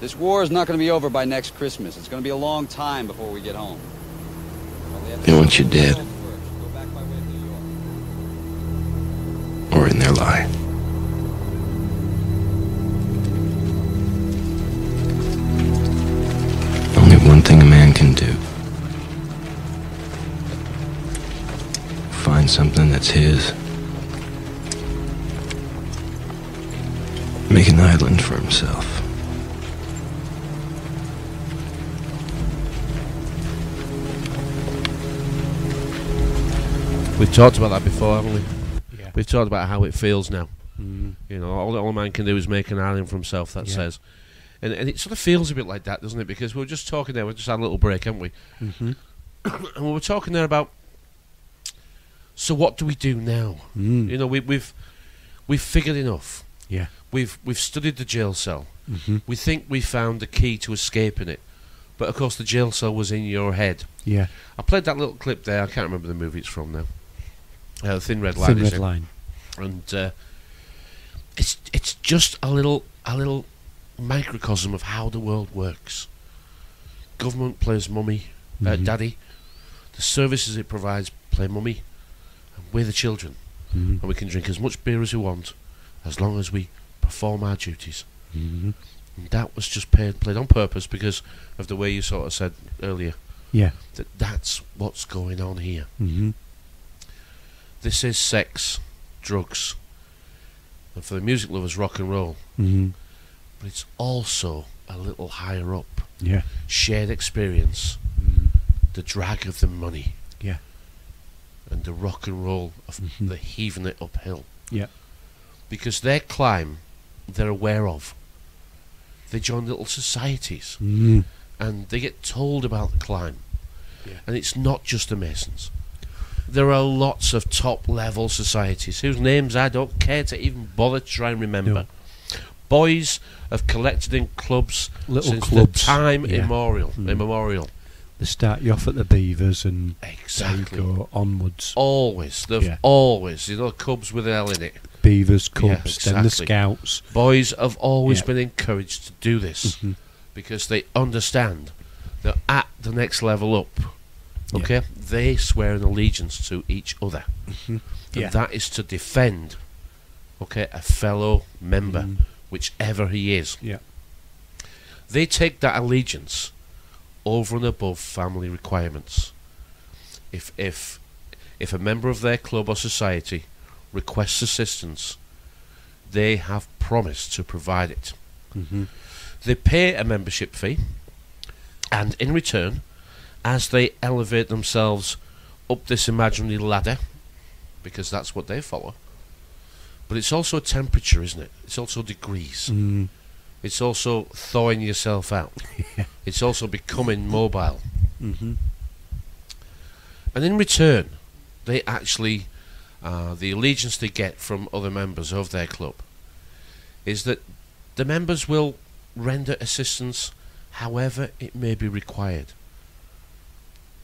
This war is not going to be over by next Christmas. It's going to be a long time before we get home. They want you dead. Or in their lie. Only one thing a man can do. Find something that's his. Make an island for himself. We've talked about that before, haven't we? Yeah. We've talked about how it feels now. You know, all a man can do is make an island for himself, that says. And it sort of feels a bit like that, doesn't it? Because we were just talking there, we just had a little break, haven't we? And we were talking there about, so what do we do now? You know, we've figured enough. Yeah. We've studied the jail cell. We think we found the key to escaping it. But of course the jail cell was in your head. Yeah. I played that little clip there, I can't remember the movie it's from now. Thin Red Line. Thin Red Line. And it's just a little microcosm of how the world works. Government plays mummy, daddy. The services it provides play mummy, and we're the children. And we can drink as much beer as we want, as long as we perform our duties. Mm-hmm. And that was just played on purpose because of the way you sort of said earlier. Yeah. That's what's going on here. Mm-hmm. This is sex, drugs, and for the music lovers, rock and roll. Mm-hmm. But it's also a little higher up. Yeah. Shared experience, the drag of the money, Yeah. and the rock and roll of the heaving it uphill. Yeah. Because their climb, they're aware of. They join little societies, Mm. and they get told about the climb. Yeah. And it's not just the Masons. There are lots of top-level societies whose names I don't care to even bother to try and remember. No. Boys have collected in clubs Little since clubs, the time yeah. immemorial. They start you off at the Beavers and Exactly. they go onwards. Always. They've Yeah. always, Cubs with an L in it. Beavers, Cubs, Yeah, then the exactly. Scouts. Boys have always Yeah. been encouraged to do this Mhm. because they understand that at the next level up, Yeah. okay, they swear an allegiance to each other. And Yeah. that is to defend, okay, a fellow member, Mhm. whichever he is. Yeah. They take that allegiance over and above family requirements. If a member of their club or society requests assistance, they have promised to provide it. Mm-hmm. They pay a membership fee, and in return, as they elevate themselves up this imaginary ladder, because that's what they follow, but it's also a temperature, isn't it? It's also degrees. Mm. It's also thawing yourself out. Yeah. It's also becoming mobile. Mm-hmm. And in return, they actually, the allegiance they get from other members of their club is that the members will render assistance however it may be required,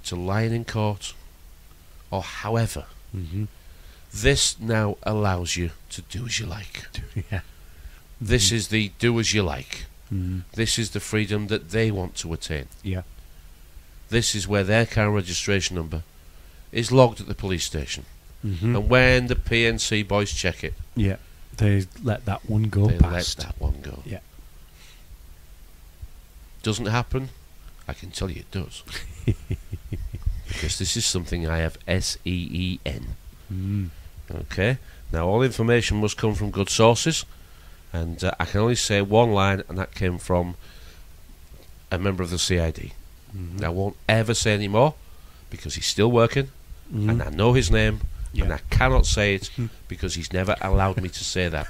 to lying in court or however. Mm-hmm. This now allows you to do as you like. Yeah. This is the do as you like. Mm. This is the freedom that they want to attain. Yeah. This is where their car registration number is logged at the police station. Mm-hmm. And when the PNC boys check it, Yeah. They let that one go they past. let that one go. Yeah. Doesn't happen? I can tell you it does. Because this is something I have SEEN. Mm. Okay? Now, all information must come from good sources, and I can only say one line, and that came from a member of the CID. Mm-hmm. I won't ever say any more, because he's still working, Mm. and I know his name, and Yeah. I cannot say it, because he's never allowed me to say that.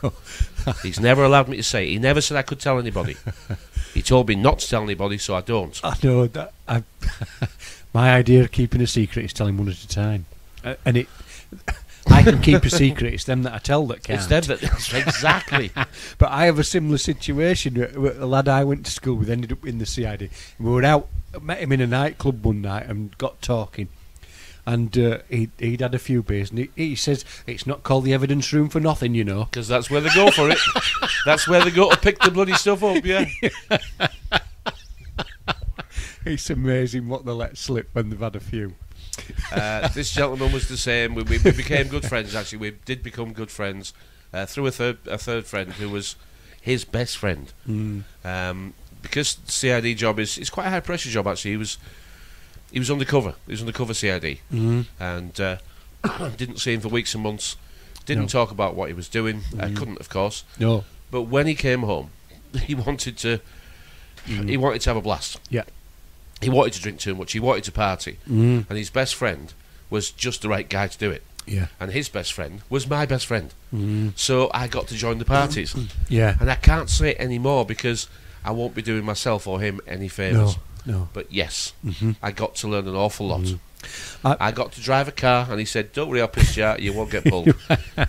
He's never allowed me to say it. He never said I could tell anybody. He told me not to tell anybody, so I don't. I know that. My idea of keeping a secret is telling one at a time, and it. I can keep a secret. It's them that I tell that can't. It's them that exactly. But I have a similar situation. A lad I went to school with ended up in the CID. We were out, met him in a nightclub one night, and got talking. And he'd had a few beers, and he says it's not called the evidence room for nothing, you know. Because that's where they go for it. That's where they go to pick the bloody stuff up, yeah. It's amazing what they let slip when they've had a few. This gentleman was the same. We became good friends, actually. We did become good friends through a third friend who was his best friend. Mm. Because the CID job is quite a high pressure job, actually. He was undercover. He was undercover CID. Mm-hmm. And didn't see him for weeks and months. Didn't No. talk about what he was doing. Couldn't, of course. No. But when he came home, he wanted to have a blast. Yeah. He wanted to drink too much. He wanted to party. Mm. And his best friend was just the right guy to do it. Yeah. And his best friend was my best friend. Mm. So I got to join the parties. Yeah. And I can't say it anymore because I won't be doing myself or him any favours. No. But yes, Mm-hmm. I got to learn an awful lot. I- I got to drive a car, and he said, "Don't worry, I'll piss you out. You won't get pulled."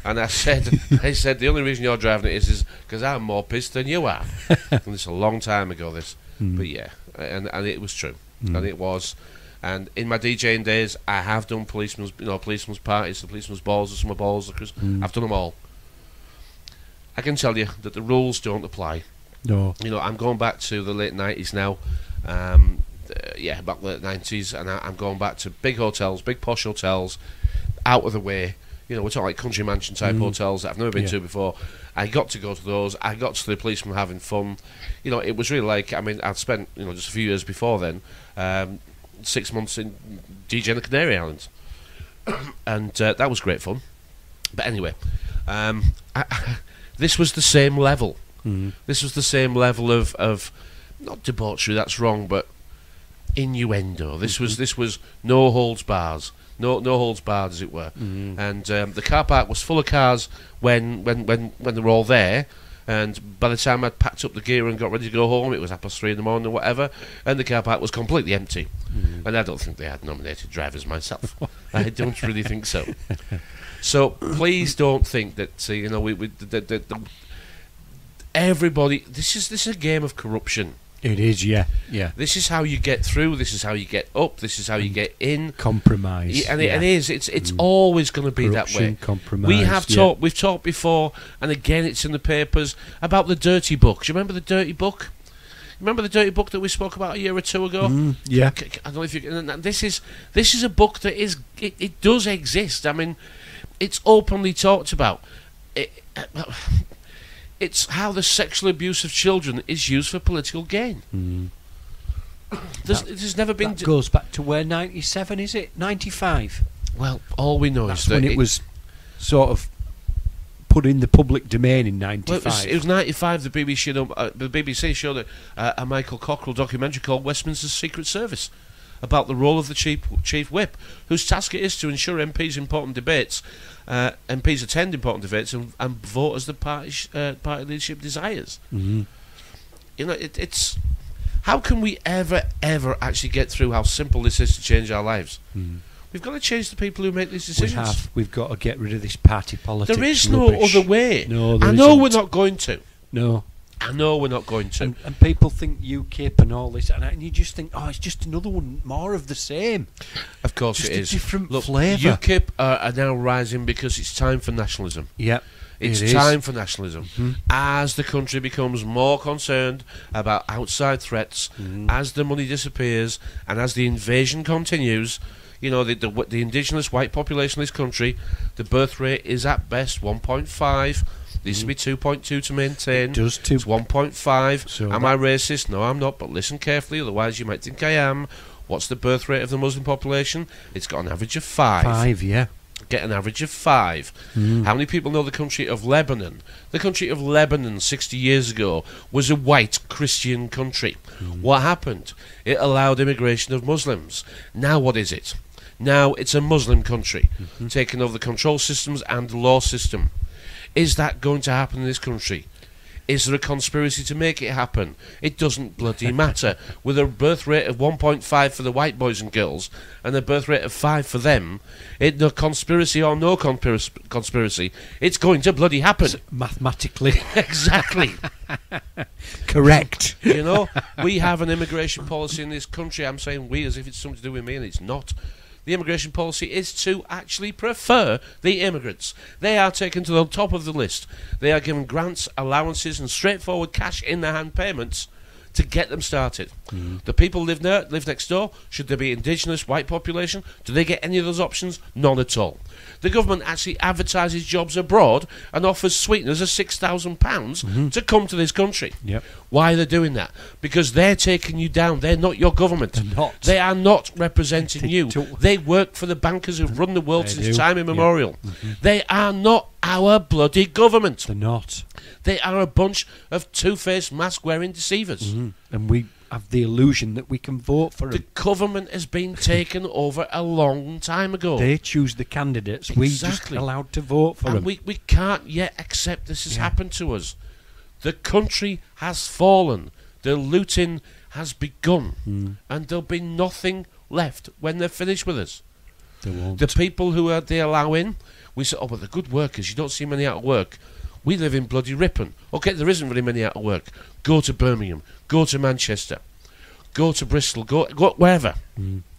And I said, "The only reason you're driving it is because I'm more pissed than you are." And it's a long time ago, this, but yeah, and it was true, and it was. And in my DJing days, I have done policemen's parties, the policemen's balls, the summer balls. I've done them all. I can tell you that the rules don't apply. No. I'm going back to the late 90s now. About late 90s, and I'm going back to big hotels, big posh hotels, out of the way. we're talking like country mansion type hotels that I've never been to before. I got to go to those. I got to the policemen having fun. It was really like, I'd spent, just a few years before then, 6 months in DJ and the Canary Islands. And that was great fun. But anyway, this was the same level. This was the same level of not debauchery, that's wrong, but innuendo. This was no holds bars. No holds barred, as it were. And the car park was full of cars when they were all there. And by the time I'd packed up the gear and got ready to go home, it was 3:30 in the morning or whatever, and the car park was completely empty. And I don't think they had nominated drivers myself. I don't really think so. So please don't think that everybody. This is a game of corruption. It is, yeah. This is how you get through. This is how you get up. This is how you get in. Compromise, and it is. It's always going to be that way. Compromise. We've talked before, and again, it's in the papers about the dirty book. Do you remember the dirty book? Remember the dirty book that we spoke about a year or two ago? Yeah. I don't know if you. This is a book that is. It does exist. It's openly talked about. It's how the sexual abuse of children is used for political gain. There's never been. That goes back to where 97 is it? 95. Well, all we know That's is that when it was sort of put in the public domain in 95. Well, it was 95. The BBC showed a Michael Cockrell documentary called Westminster's Secret Service about the role of the chief whip, whose task it is to ensure MPs attend important debates and vote as the party leadership desires. It's how can we ever actually get through how simple this is to change our lives? We've got to change the people who make these decisions. We've got to get rid of this party politics. There is no other way. No, I know we're not going to. No. I know we're not going to. And people think UKIP and all this, and you just think, it's just another one more of the same. Of course just it is. A different flavour. UKIP are now rising because it's time for nationalism. Yeah. It's time for nationalism. As the country becomes more concerned about outside threats, as the money disappears, and as the invasion continues, the indigenous white population of this country, the birth rate is at best 1.5. There used to be 2.2 to maintain. It does too. It's 1.5. So am I racist? No, I'm not, but listen carefully, otherwise you might think I am. What's the birth rate of the Muslim population? It's got an average of 5. 5, yeah. Get an average of 5. How many people know the country of Lebanon? The country of Lebanon 60 years ago was a white Christian country. What happened? It allowed immigration of Muslims. Now what is it? Now it's a Muslim country, taking over the control systems and the law system. Is that going to happen in this country? Is there a conspiracy to make it happen? It doesn't bloody matter. With a birth rate of 1.5 for the white boys and girls and a birth rate of 5 for them, no conspiracy or no conspiracy, it's going to bloody happen. Mathematically. Exactly. Correct. We have an immigration policy in this country. I'm saying we as if it's something to do with me, and it's not. The immigration policy is to actually prefer the immigrants. They are taken to the top of the list. They are given grants, allowances and straightforward cash in their hand payments to get them started. The people live next door. Should there be indigenous white population? Do they get any of those options? None at all. The government actually advertises jobs abroad and offers sweeteners of £6,000 to come to this country. Yep. Why are they doing that? Because they're taking you down. They're not your government. They're not. They are not representing you. They work for the bankers who've run the world since time immemorial. They are not our bloody government. They're not. They are a bunch of two-faced, mask-wearing deceivers. And we have the illusion that we can vote for them. The government has been taken over a long time ago. They choose the candidates. Exactly. We just allowed to vote for them. We can't yet accept this has happened to us. The country has fallen. The looting has begun. And there'll be nothing left when they're finished with us. They won't. The people who they allow in, we say, but they're good workers. You don't see many out of work. We live in bloody Ripon. Okay, there isn't really many out of work. Go to Birmingham. Go to Manchester. Go to Bristol. Go wherever.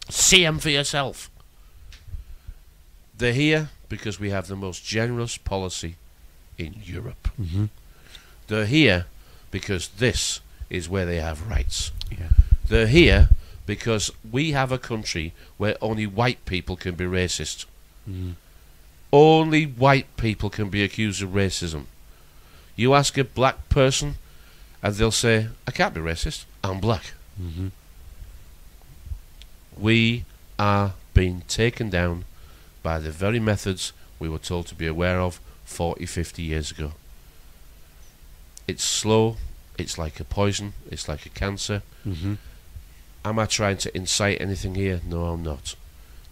See them for yourself. They're here because we have the most generous policy in Europe. They're here because this is where they have rights. They're here because we have a country where only white people can be racist. Only white people can be accused of racism. You ask a black person, and they'll say, I can't be racist, I'm black. Mm-hmm. We are being taken down by the very methods we were told to be aware of 40, 50 years ago. It's slow, it's like a poison, it's like a cancer. Mm-hmm. Am I trying to incite anything here? No, I'm not.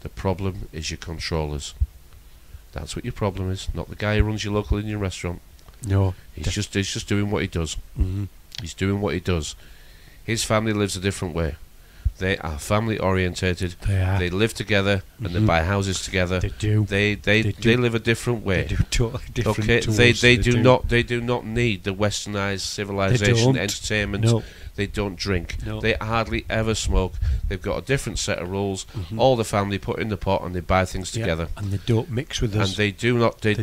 The problem is your controllers. That's what your problem is, not the guy who runs your local Indian restaurant. No. He's just doing what he does. Mm-hmm. He's doing what he does. His family lives a different way. They are family orientated. They are. They live together and they buy houses together. They do. They live a different way. They do totally different. Okay, to they us. do not need the westernized civilization entertainment. No. They don't drink. No. They hardly ever smoke. They've got a different set of rules. All the family put in the pot and they buy things together. And they don't mix with us. And they do not. They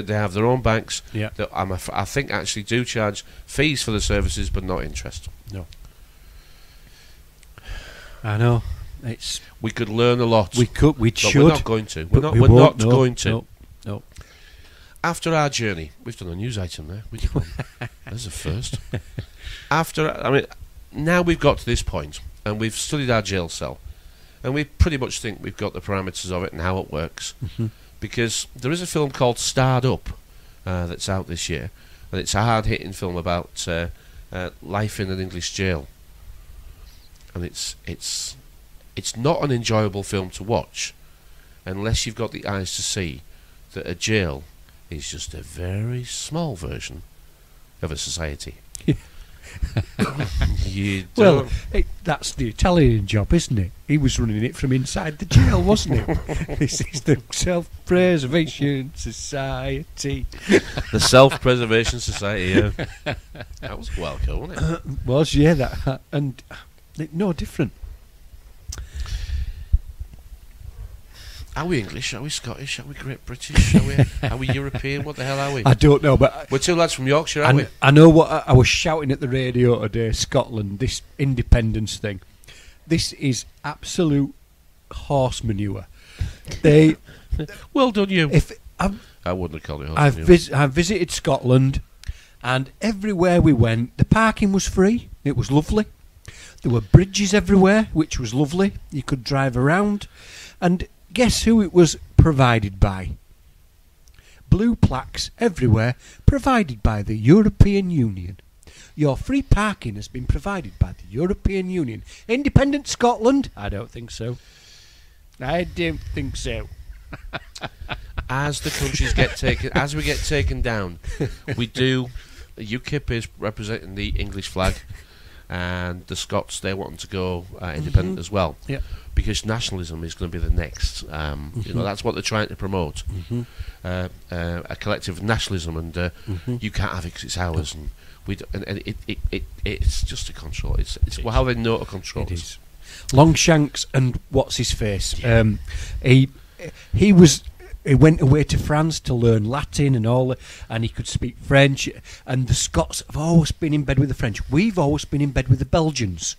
have their own banks. Yeah. That I think actually do charge fees for the services, but not interest. No. I know. We could learn a lot. We could. We but should. We're not going to. We're not going to. No. After our journey, we've done a news item there. We did one. There's a first. Now we've got to this point, and we've studied our jail cell, and we pretty much think we've got the parameters of it and how it works. Mm-hmm. Because there is a film called Starred Up that's out this year, and it's a hard-hitting film about life in an English jail. And it's not an enjoyable film to watch unless you've got the eyes to see that a jail is just a very small version of a society. Well, that's the Italian job, isn't it? He was running it from inside the jail, wasn't it? This is the Self-Preservation Society. The Self-Preservation Society, yeah. That was well cool, wasn't it? Was, yeah, that, and no different. Are we English? Are we Scottish? Are we Great British? Are we European? What the hell are we? I don't know, but we're two lads from Yorkshire, aren't we? I know what I was shouting at the radio today. Scotland, this independence thing, this is absolute horse manure. They, well done, you. I wouldn't have called it horse manure. I've visited Scotland, and everywhere we went, the parking was free. It was lovely. There were bridges everywhere, which was lovely. You could drive around, and guess who it was provided by? Blue plaques everywhere, provided by the European Union. Your free parking has been provided by the European Union. Independent Scotland? I don't think so. I don't think so. As the countries get taken, as we get taken down, we do. UKIP is representing the English flag, and the Scots, they want to go independent as well. Yeah. Because nationalism is going to be the next. You know, that's what they're trying to promote. A collective nationalism, and you can't have it 'cause it's ours, and we. It's just a control. It's how they know to control it. Is. Longshanks and what's his face? Yeah. He went away to France to learn Latin and all, and he could speak French. And the Scots have always been in bed with the French. We've always been in bed with the Belgians.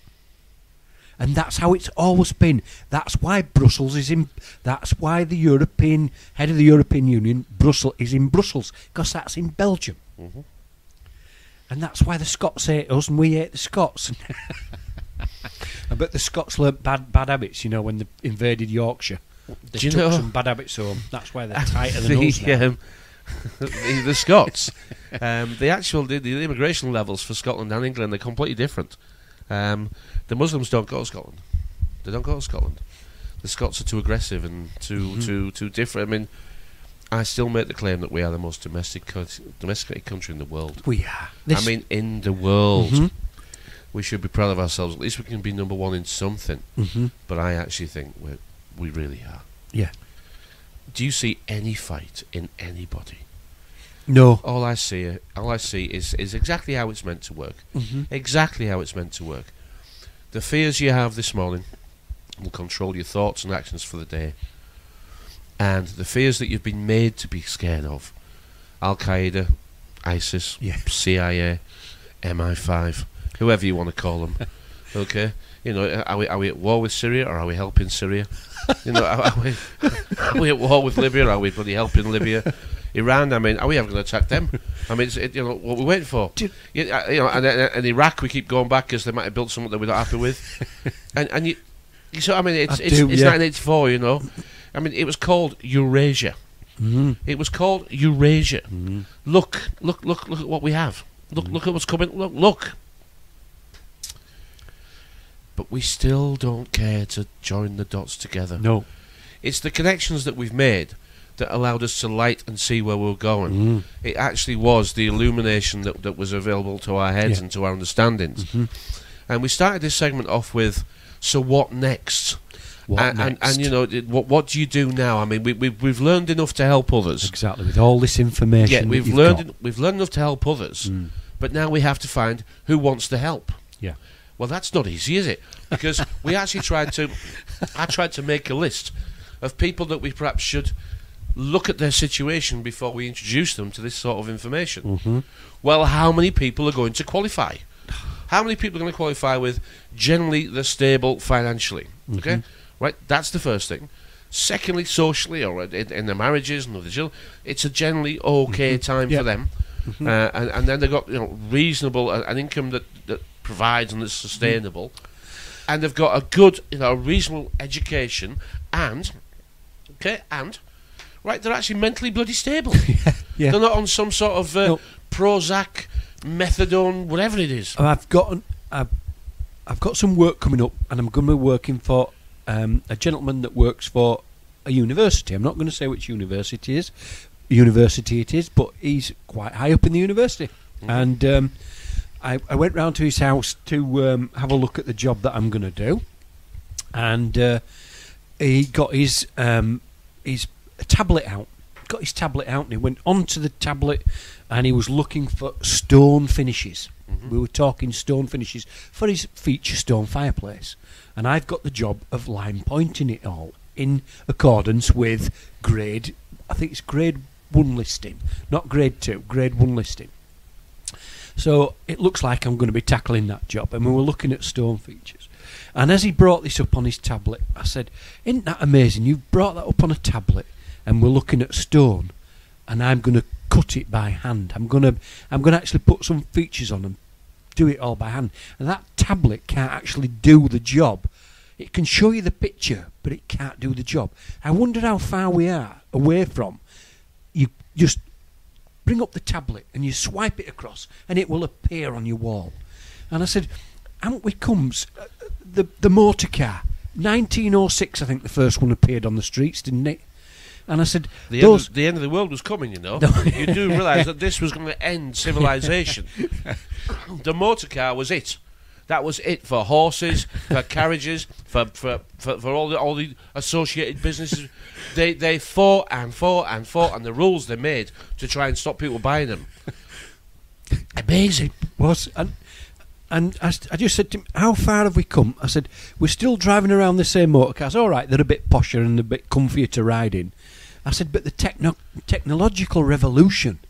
And that's how it's always been. That's why Brussels is in. That's why the European head of the European Union, Brussels, is in Brussels, because that's in Belgium. And that's why the Scots hate us and we hate the Scots. I bet the Scots learnt bad habits, you know, when they invaded Yorkshire. They took some bad habits home. That's why they're tighter than us now. The Scots, the immigration levels for Scotland and England are completely different. The Muslims don't go to Scotland. They don't go to Scotland. The Scots are too aggressive and too different. I mean, I still make the claim that we are the most domesticated country in the world. We are. In the world. We should be proud of ourselves. At least we can be number one in something. But I actually think we really are. Yeah. Do you see any fight in anybody? No. All I see is exactly how it's meant to work. Exactly how it's meant to work. The fears you have this morning will control your thoughts and actions for the day. And the fears that you've been made to be scared of, Al-Qaeda, ISIS, CIA, MI5, whoever you want to call them, Okay, you know, are we at war with Syria or are we helping Syria? You know, are we at war with Libya or are we bloody helping Libya? Iran, I mean, are we ever going to attack them? I mean, you know, what we're waiting for. You know, and Iraq, we keep going back because they might have built something that we're not happy with. and you so I mean, it's 1984. You know, I mean, it was called Eurasia. Mm-hmm. It was called Eurasia. Mm-hmm. Look at what we have. Look at what's coming. Look. But we still don't care to join the dots together. No. It's the connections that we've made that allowed us to light and see where we were going. Mm. It actually was the illumination that was available to our heads and to our understandings. Mm-hmm. And we started this segment off with, so what next? And you know, what do you do now? I mean, we've learned enough to help others. Exactly, with all this information. Yeah, we've learned enough to help others. Mm. But now we have to find who wants to help. Yeah. Well, that's not easy, is it? Because we actually tried to make a list of people that we perhaps should look at their situation before we introduce them to this sort of information. Mm-hmm. Well, how many people are going to qualify? How many people are going to qualify with generally they're stable financially? Mm-hmm. Okay, right. That's the first thing. Secondly, socially or in their marriages and other children, it's a generally okay time for them. Mm-hmm. And then they've got, you know, reasonable an income that provides and is sustainable, and they've got a good, you know, reasonable education, and right, they're actually mentally bloody stable. Yeah. They're not on some sort of Prozac, methadone, whatever it is. I've got some work coming up, and I'm going to be working for a gentleman that works for a university. I'm not going to say which university it is, but he's quite high up in the university. Mm-hmm. And I went round to his house to have a look at the job that I'm going to do, and he got his tablet out. Got his tablet out, and he went onto the tablet, and he was looking for stone finishes. Mm-hmm. We were talking stone finishes for his feature stone fireplace, and I've got the job of line pointing it all in accordance with grade 1 listing, not grade 2, grade 1 listing. So it looks like I'm going to be tackling that job, and we were looking at stone features. And as he brought this up on his tablet, I said, "Isn't that amazing? You've brought that up on a tablet, and we're looking at stone, and I'm going to cut it by hand. I'm going to actually put some features on and do it all by hand. And that tablet can't actually do the job. It can show you the picture, but it can't do the job. I wonder how far we are away from. You just bring up the tablet and you swipe it across, and it will appear on your wall." And I said, "Haven't we come? The motor car, 1906, I think the first one appeared on the streets, didn't it?" And I said, the end of the world was coming, you know. You do realise that this was going to end civilization. The motor car was it. That was it for horses, for carriages, for all the associated businesses. They fought and fought and fought, and the rules they made to try and stop people buying them. Amazing. It was. And I just said to him, "How far have we come?" I said, "We're still driving around the same motor cars. All right, they're a bit posher and a bit comfier to ride in." I said, "But the technological revolution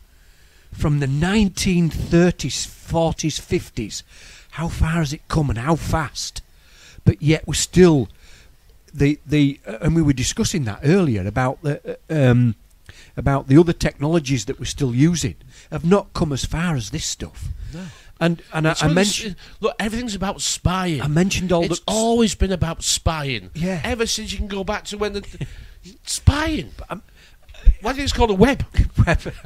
from the 1930s, 40s, 50s, how far has it come and how fast?" But yet we're still and we were discussing that earlier about the other technologies that we're still using have not come as far as this stuff. No. And I mentioned, look, everything's about spying. I mentioned it's always been about spying. Yeah. Ever since you can go back to when spying. Why did it called a web?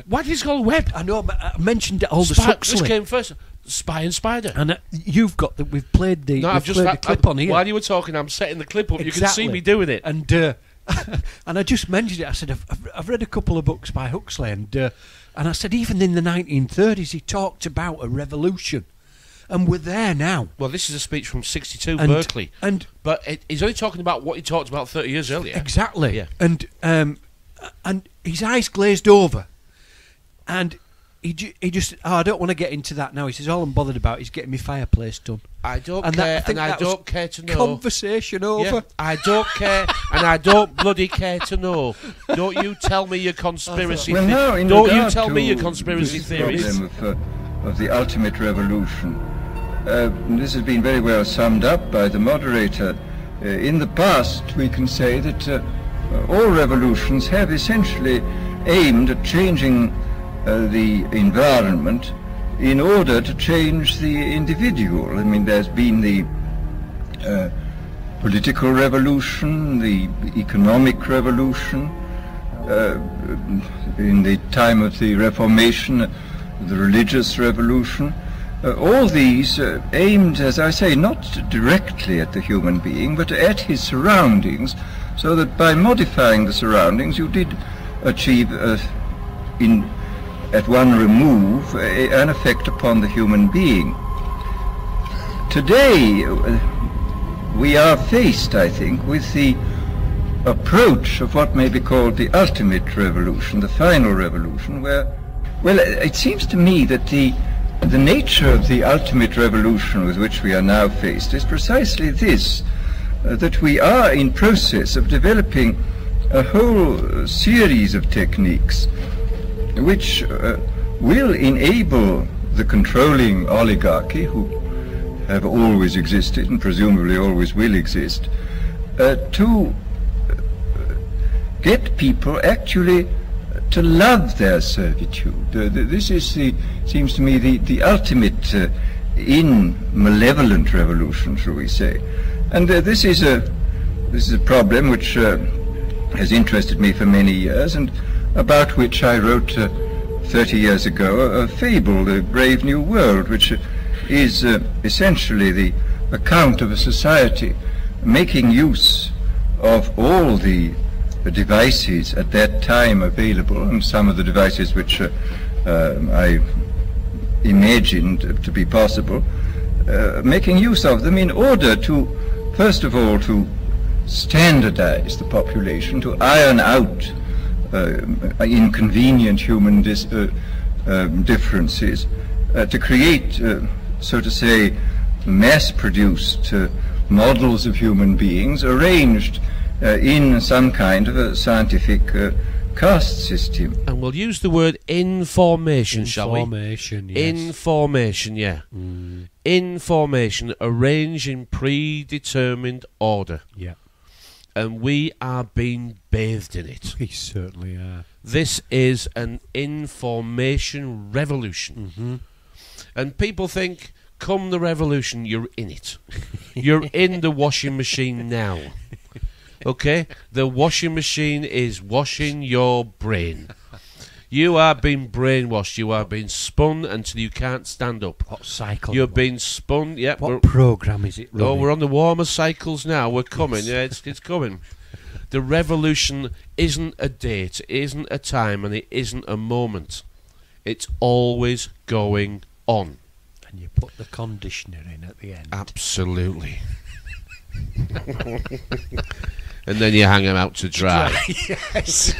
Why did it called a web? I know, but I mentioned Aldous Huxley. Which came first? Spy and Spider. And you've got that. We've played the. No, I've just the clip on here. While you were talking, I'm setting the clip up. Exactly. You can see me doing it. And and I just mentioned it. I said I've read a couple of books by Huxley, and I said even in the 1930s he talked about a revolution, and we're there now. Well, this is a speech from '62, Berkeley, but he's only talking about what he talked about 30 years earlier. Exactly. Yeah. And his eyes glazed over, and he just, I don't want to get into that now. He says, all I'm bothered about is getting my fireplace done. I don't care, and I don't care to know. Conversation over. Yeah, I don't care, and I don't bloody care to know. Don't you tell me your conspiracy theories. Don't you tell me your conspiracy theories. Of the ultimate revolution, this has been very well summed up by the moderator. In the past, we can say that all revolutions have essentially aimed at changing the environment in order to change the individual. I mean, there's been the political revolution, the economic revolution, in the time of the Reformation, the religious revolution. All these aimed, as I say, not directly at the human being, but at his surroundings, so that by modifying the surroundings you did achieve, at one remove, an effect upon the human being. Today, we are faced, I think, with the approach of what may be called the ultimate revolution, the final revolution, where, well, it seems to me that the nature of the ultimate revolution with which we are now faced is precisely this, that we are in process of developing a whole series of techniques which will enable the controlling oligarchy, who have always existed and presumably always will exist, to get people actually to love their servitude. This is seems to me the ultimate in malevolent revolution, shall we say. And this is a problem which has interested me for many years, and about which I wrote 30 years ago a fable, The Brave New World, which is essentially the account of a society making use of all the devices at that time available, and some of the devices which I imagined to be possible, making use of them in order to, first of all, to standardize the population, to iron out inconvenient human differences, to create, so to say, mass-produced models of human beings arranged in some kind of a scientific caste system. And we'll use the word information, shall we? Information, yes. Information, yeah. Information arranged in predetermined order. Yeah. And we are being bathed in it. We certainly are. This is an information revolution. And people think, come the revolution, you're in it. You're in the washing machine now. Okay? The washing machine is washing your brain. You are being brainwashed. You are being spun until you can't stand up. What cycle? You're being spun. Yeah. What program is it running? Oh, we're on the warmer cycles now. We're coming. Yeah, it's coming. The revolution isn't a date, it isn't a time, and it isn't a moment. It's always going on. And you put the conditioner in at the end. Absolutely. And then you hang them out to dry. Yes.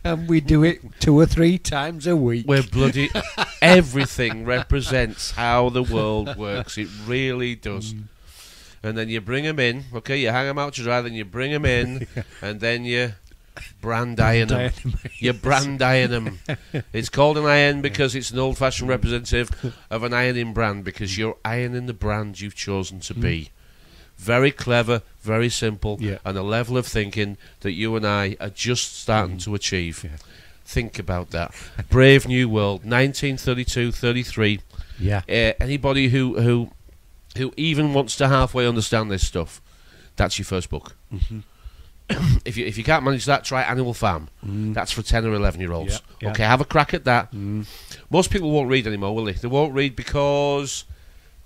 And we do it 2 or 3 times a week. We're bloody... Everything represents how the world works. It really does. And then you bring them in. Okay, you hang them out to dry, then you bring them in, and then you brand iron them. You brand iron them. It's called an iron because it's an old-fashioned representative of an ironing brand, because you're ironing the brand you've chosen to be. Very clever, very simple, and a level of thinking that you and I are just starting to achieve. Think about that. Brave New World, 1932-33. Yeah. Anybody who even wants to halfway understand this stuff, that's your first book. If you can't manage that, try Animal Farm. That's for 10 or 11-year-olds. Okay, have a crack at that. Most people won't read anymore, will they? They won't read because...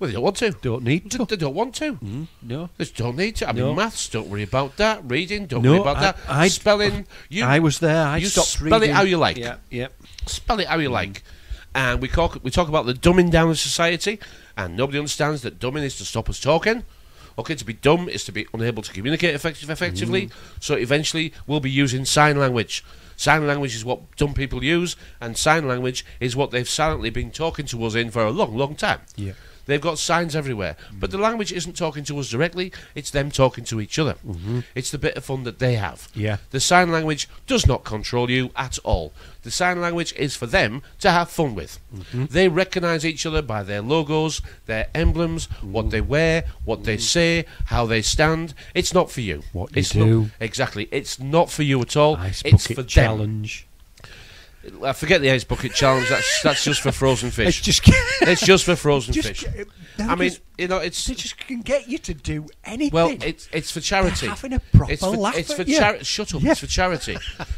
Well, they don't want to. Don't need to. They don't want to. No. They don't need to. I mean, maths, don't worry about that. Reading, don't worry about that. Spelling, I was there. I stopped reading. Spell it how you like. Yeah. Spell it how you like. And we talk about the dumbing down of society, and nobody understands that dumbing is to stop us talking. Okay, to be dumb is to be unable to communicate effectively. So eventually we'll be using sign language. Sign language is what dumb people use, and sign language is what they've silently been talking to us in for a long, long time. Yeah. They've got signs everywhere. But the language isn't talking to us directly, it's them talking to each other. It's the bit of fun that they have. Yeah. The sign language does not control you at all. The sign language is for them to have fun with. They recognise each other by their logos, their emblems, what they wear, what they say, how they stand. It's not for you. What you it's do. Not, exactly. It's not for you at all. Ice it's bucket for them. challenge. I forget the ice bucket challenge. That's just for frozen fish. It's just for frozen fish. I mean, you know, it's they just can get you to do anything. well, it's for charity. They're having a proper It's for, laugh it's for at you. charity. Shut up! Yeah. It's for charity.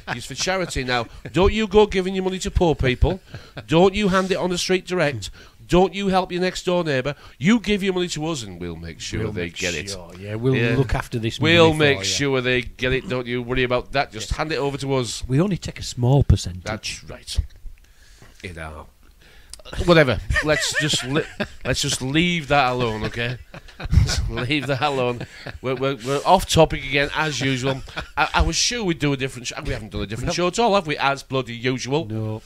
It's for charity. Now, don't you go giving your money to poor people. Don't you hand it on the street direct. Don't you help your next door neighbour. You give your money to us, and we'll make sure they get it. Yeah, we'll look after this. We'll money make for you. sure they get it. Don't you worry about that. Just hand it over to us. We only take a small percentage. That's right. You know. Whatever. Let's just leave that alone, okay? Leave that alone. We're off topic again as usual. I was sure we'd do a different show. We haven't done a different show at all, have we? As bloody usual. No.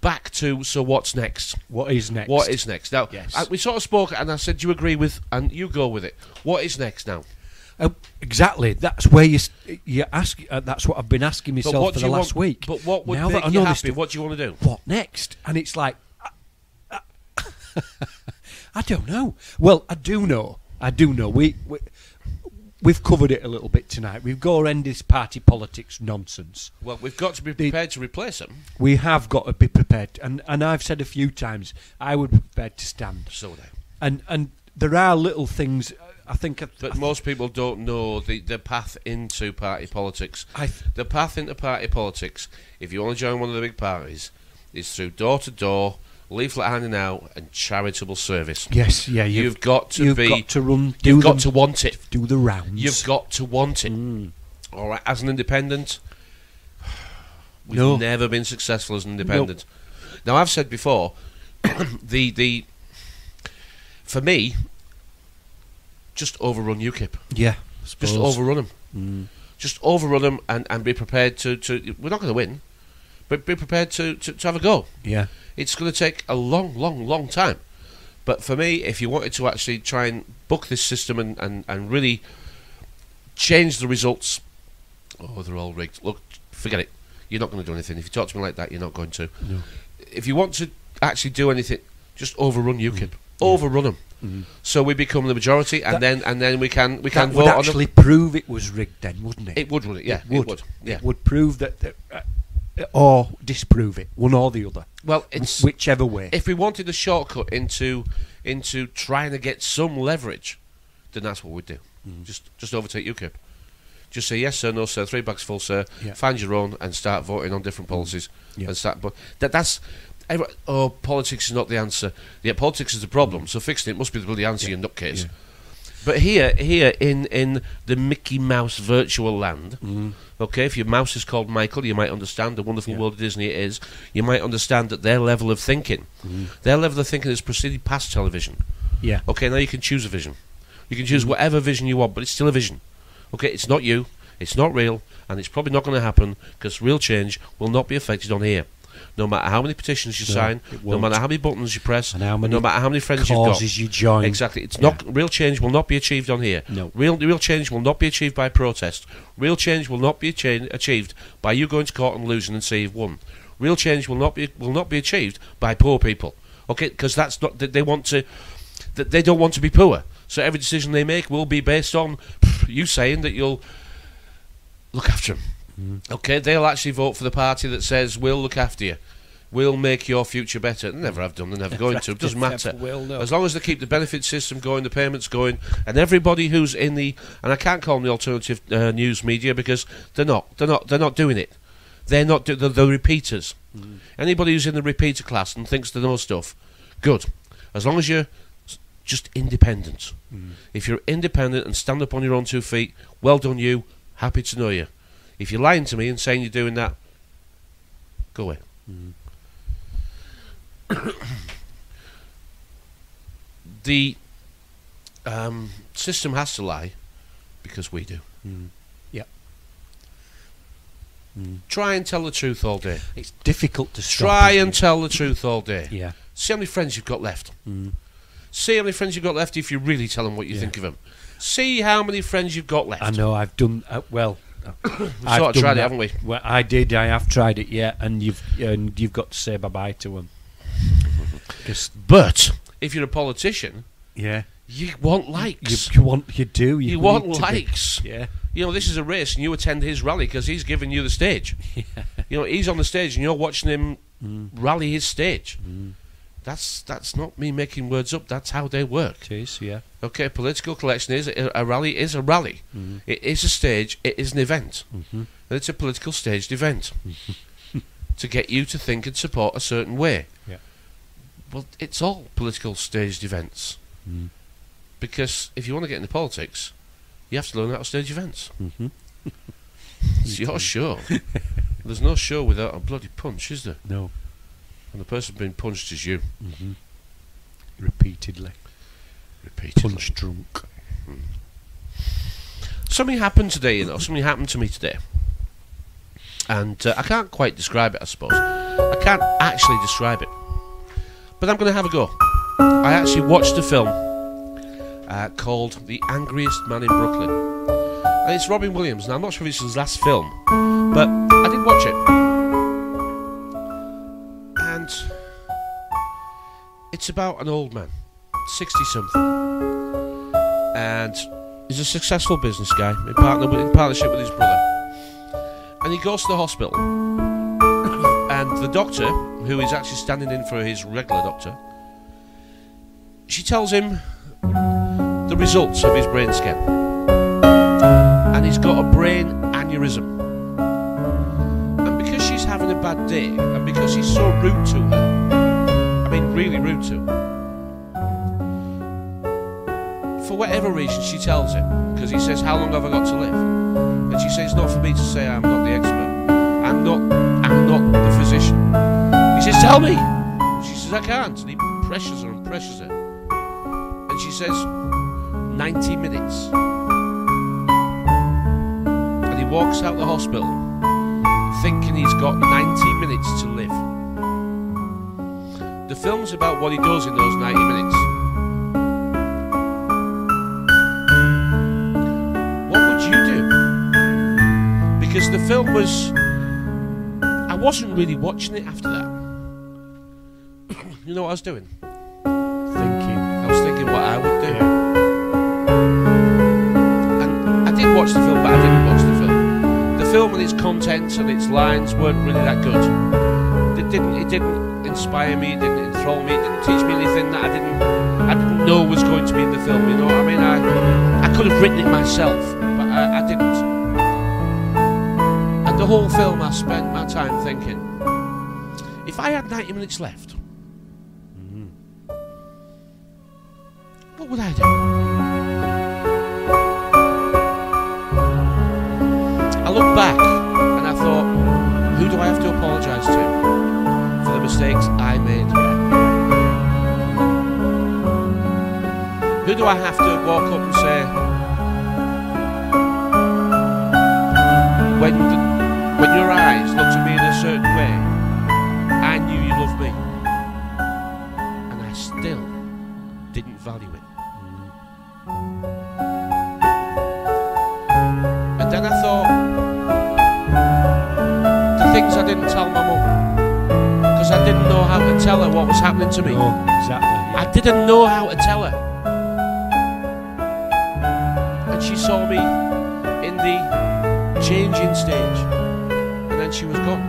Back to so what's next? What is next? What is next? Now, Yes. we sort of spoke, and I said, "Do you agree with?" And you go with it. What is next now? Exactly. That's where you ask. That's what I've been asking myself for the last week. But what would now make that I you know happy? this What do you want to do? What next? And it's like, I don't know. Well, I do know. We've covered it a little bit tonight. We've got to end this party politics nonsense. Well, we've got to be prepared to replace them. We have got to be prepared. And I've said a few times, I would be prepared to stand. So would I. And there are little things, I think... But most people don't know the path into party politics. The path into party politics, if you want to join one of the big parties, is through door-to-door, leaflet handing out, and charitable service. Yes, yeah. You've got to you've got to run... You've got to want it. Do the rounds. You've got to want it. All right, as an independent, we've never been successful as an independent. Now, I've said before, for me, just overrun UKIP. Yeah, just overrun them. Just overrun them and be prepared to. We're not going to win, but be prepared to have a go. Yeah. It's going to take a long time. But for me, if you wanted to actually try and book this system and really change the results, they're all rigged. Look, forget it. You're not going to do anything. If you talk to me like that, you're not going to. No. If you want to actually do anything, just overrun UKIP. Overrun them. So we become the majority, and then we can vote on them. Would actually prove it was rigged then, wouldn't it? It would, wouldn't it? Yeah, it would. Yeah. It would prove that or disprove it, one or the other. Well, it's whichever way. If we wanted a shortcut into trying to get some leverage, then that's what we'd do. Just overtake UKIP. Just say yes sir, no sir, 3 bags full sir. Yeah. Find your own and start voting on different policies. Yeah. And start. But that's. Politics is not the answer. Yeah, politics is the problem. So fixing it must be the bloody answer, you nutcase. Yeah. But here in the Mickey Mouse virtual land, okay, if your mouse is called Michael, you might understand the wonderful world of Disney it is. You might understand that their level of thinking, has proceeded past television. Yeah. Okay, now you can choose a vision. You can choose whatever vision you want, but it's still a vision. Okay, it's not you, it's not real, and it's probably not going to happen because real change will not be affected on here. No matter how many petitions you sign, no matter how many buttons you press, and no matter how many friends you've got, causes you join. Exactly, it's not real change will not be achieved on here. No, real change will not be achieved by protest. Real change will not be achieved by you going to court and losing and say you've won. Real change will not be achieved by poor people. Okay, because that's not they want to. They don't want to be poor. So every decision they make will be based on you saying that you'll look after them. Okay, they'll actually vote for the party that says we'll look after you, we'll make your future better. They never have done, they're never going to. It doesn't matter. As long as they keep the benefit system going, the payments going, and everybody who's in the, and I can't call them the alternative news media because they're not doing it. They're the repeaters. Anybody who's in the repeater class and thinks they know stuff, good. As long as you're just independent. If you're independent and stand up on your own 2 feet, well done you. Happy to know you. If you're lying to me and saying you're doing that, go away. The system has to lie because we do. Yep. Try and tell the truth all day. It's difficult to stop. Try and tell the truth all day. Yeah. See how many friends you've got left. See how many friends you've got left if you really tell them what you think of them. See how many friends you've got left. I know, I've done... well... We've sort of tried it, haven't we? Well, I have tried it, yeah, and you've got to say bye-bye to them. But if you're a politician... Yeah. You want likes. You do. You want likes. Yeah. You know, this is a race, and you attend his rally because he's giving you the stage. Yeah. You know, he's on the stage, and you're watching him rally his stage. That's not me making words up. That's how they work. It is, yeah. Okay, political collection is a rally. Is a rally. It is a stage. It is an event, and it's a political staged event to get you to think and support a certain way. Yeah. Well, it's all political staged events. Because if you want to get into politics, you have to learn how to stage events. It's your show. There's no show without a bloody punch, is there? No. And the person being punched is you. Repeatedly. Punch drunk. Something happened today, you know. Something happened to me today. And I can't quite describe it, I suppose. I can't actually describe it. But I'm going to have a go. I actually watched a film called The Angriest Man in Brooklyn. And it's Robin Williams. Now, I'm not sure if it's his last film, but I did watch it. And it's about an old man, 60-something. And he's a successful business guy, in partnership with his brother. And he goes to the hospital. And the doctor, who is actually standing in for his regular doctor, she tells him the results of his brain scan. And he's got a brain aneurysm. And because she's having a bad day, and because he's so rude to her, I mean really rude to her, for whatever reason she tells him, because he says, how long have I got to live? And she says, not for me to say, I'm not the expert. I'm not the physician. He says, tell me. She says, I can't. And he pressures her and pressures her. And she says, 90 minutes. And he walks out the hospital thinking he's got 90 minutes to live. The film's about what he does in those 90 minutes. What would you do? Because the film was... I wasn't really watching it after that. You know what I was doing? I was thinking what I would do. Yeah. And I did watch the film, but I didn't watch the film. The film and its contents and its lines weren't really that good. It didn't inspire me, it didn't enthrall me, it didn't teach me anything that I didn't know was going to be in the film, you know what I mean? I could have written it myself, but I didn't. And the whole film I spent my time thinking, if I had 90 minutes left, what would I do? I look back and I thought, who do I have to apologise to for the mistakes I made? Who do I have to walk up and say, when your eyes looked at me in a certain way, I knew you loved me, and I still didn't value it. And then I thought, the things I didn't tell my mum, because I didn't know how to tell her what was happening to me. Oh, exactly. Yeah. I didn't know how to tell her. And she saw me in the changing stage, and then she was gone.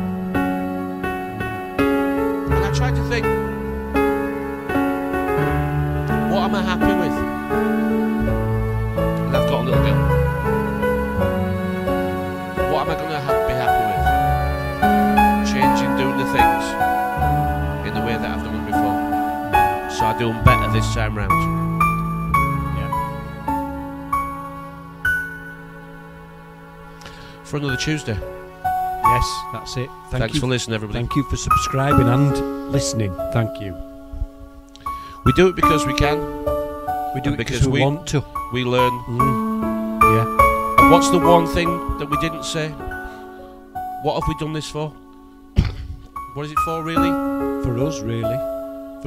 And I tried to think, what am I happy with? And I've got a little girl. What am I going to be happy with? Changing, doing the things in the way that I've done them before. So I do them better this time round. Yeah. For another Tuesday. Yes, that's it. Thanks for listening, everybody. Thank you for subscribing and listening. Thank you. We do it because we can. We do it because we want to. We learn. Yeah. And what's the one thing that we didn't say? What have we done this for? What is it for, really? For us, really.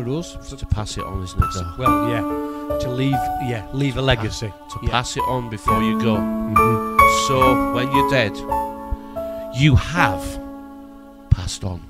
for us. It's to pass it on, isn't it? Though? Well, yeah, to leave a legacy. To pass it on before you go. So when you're dead, you have passed on.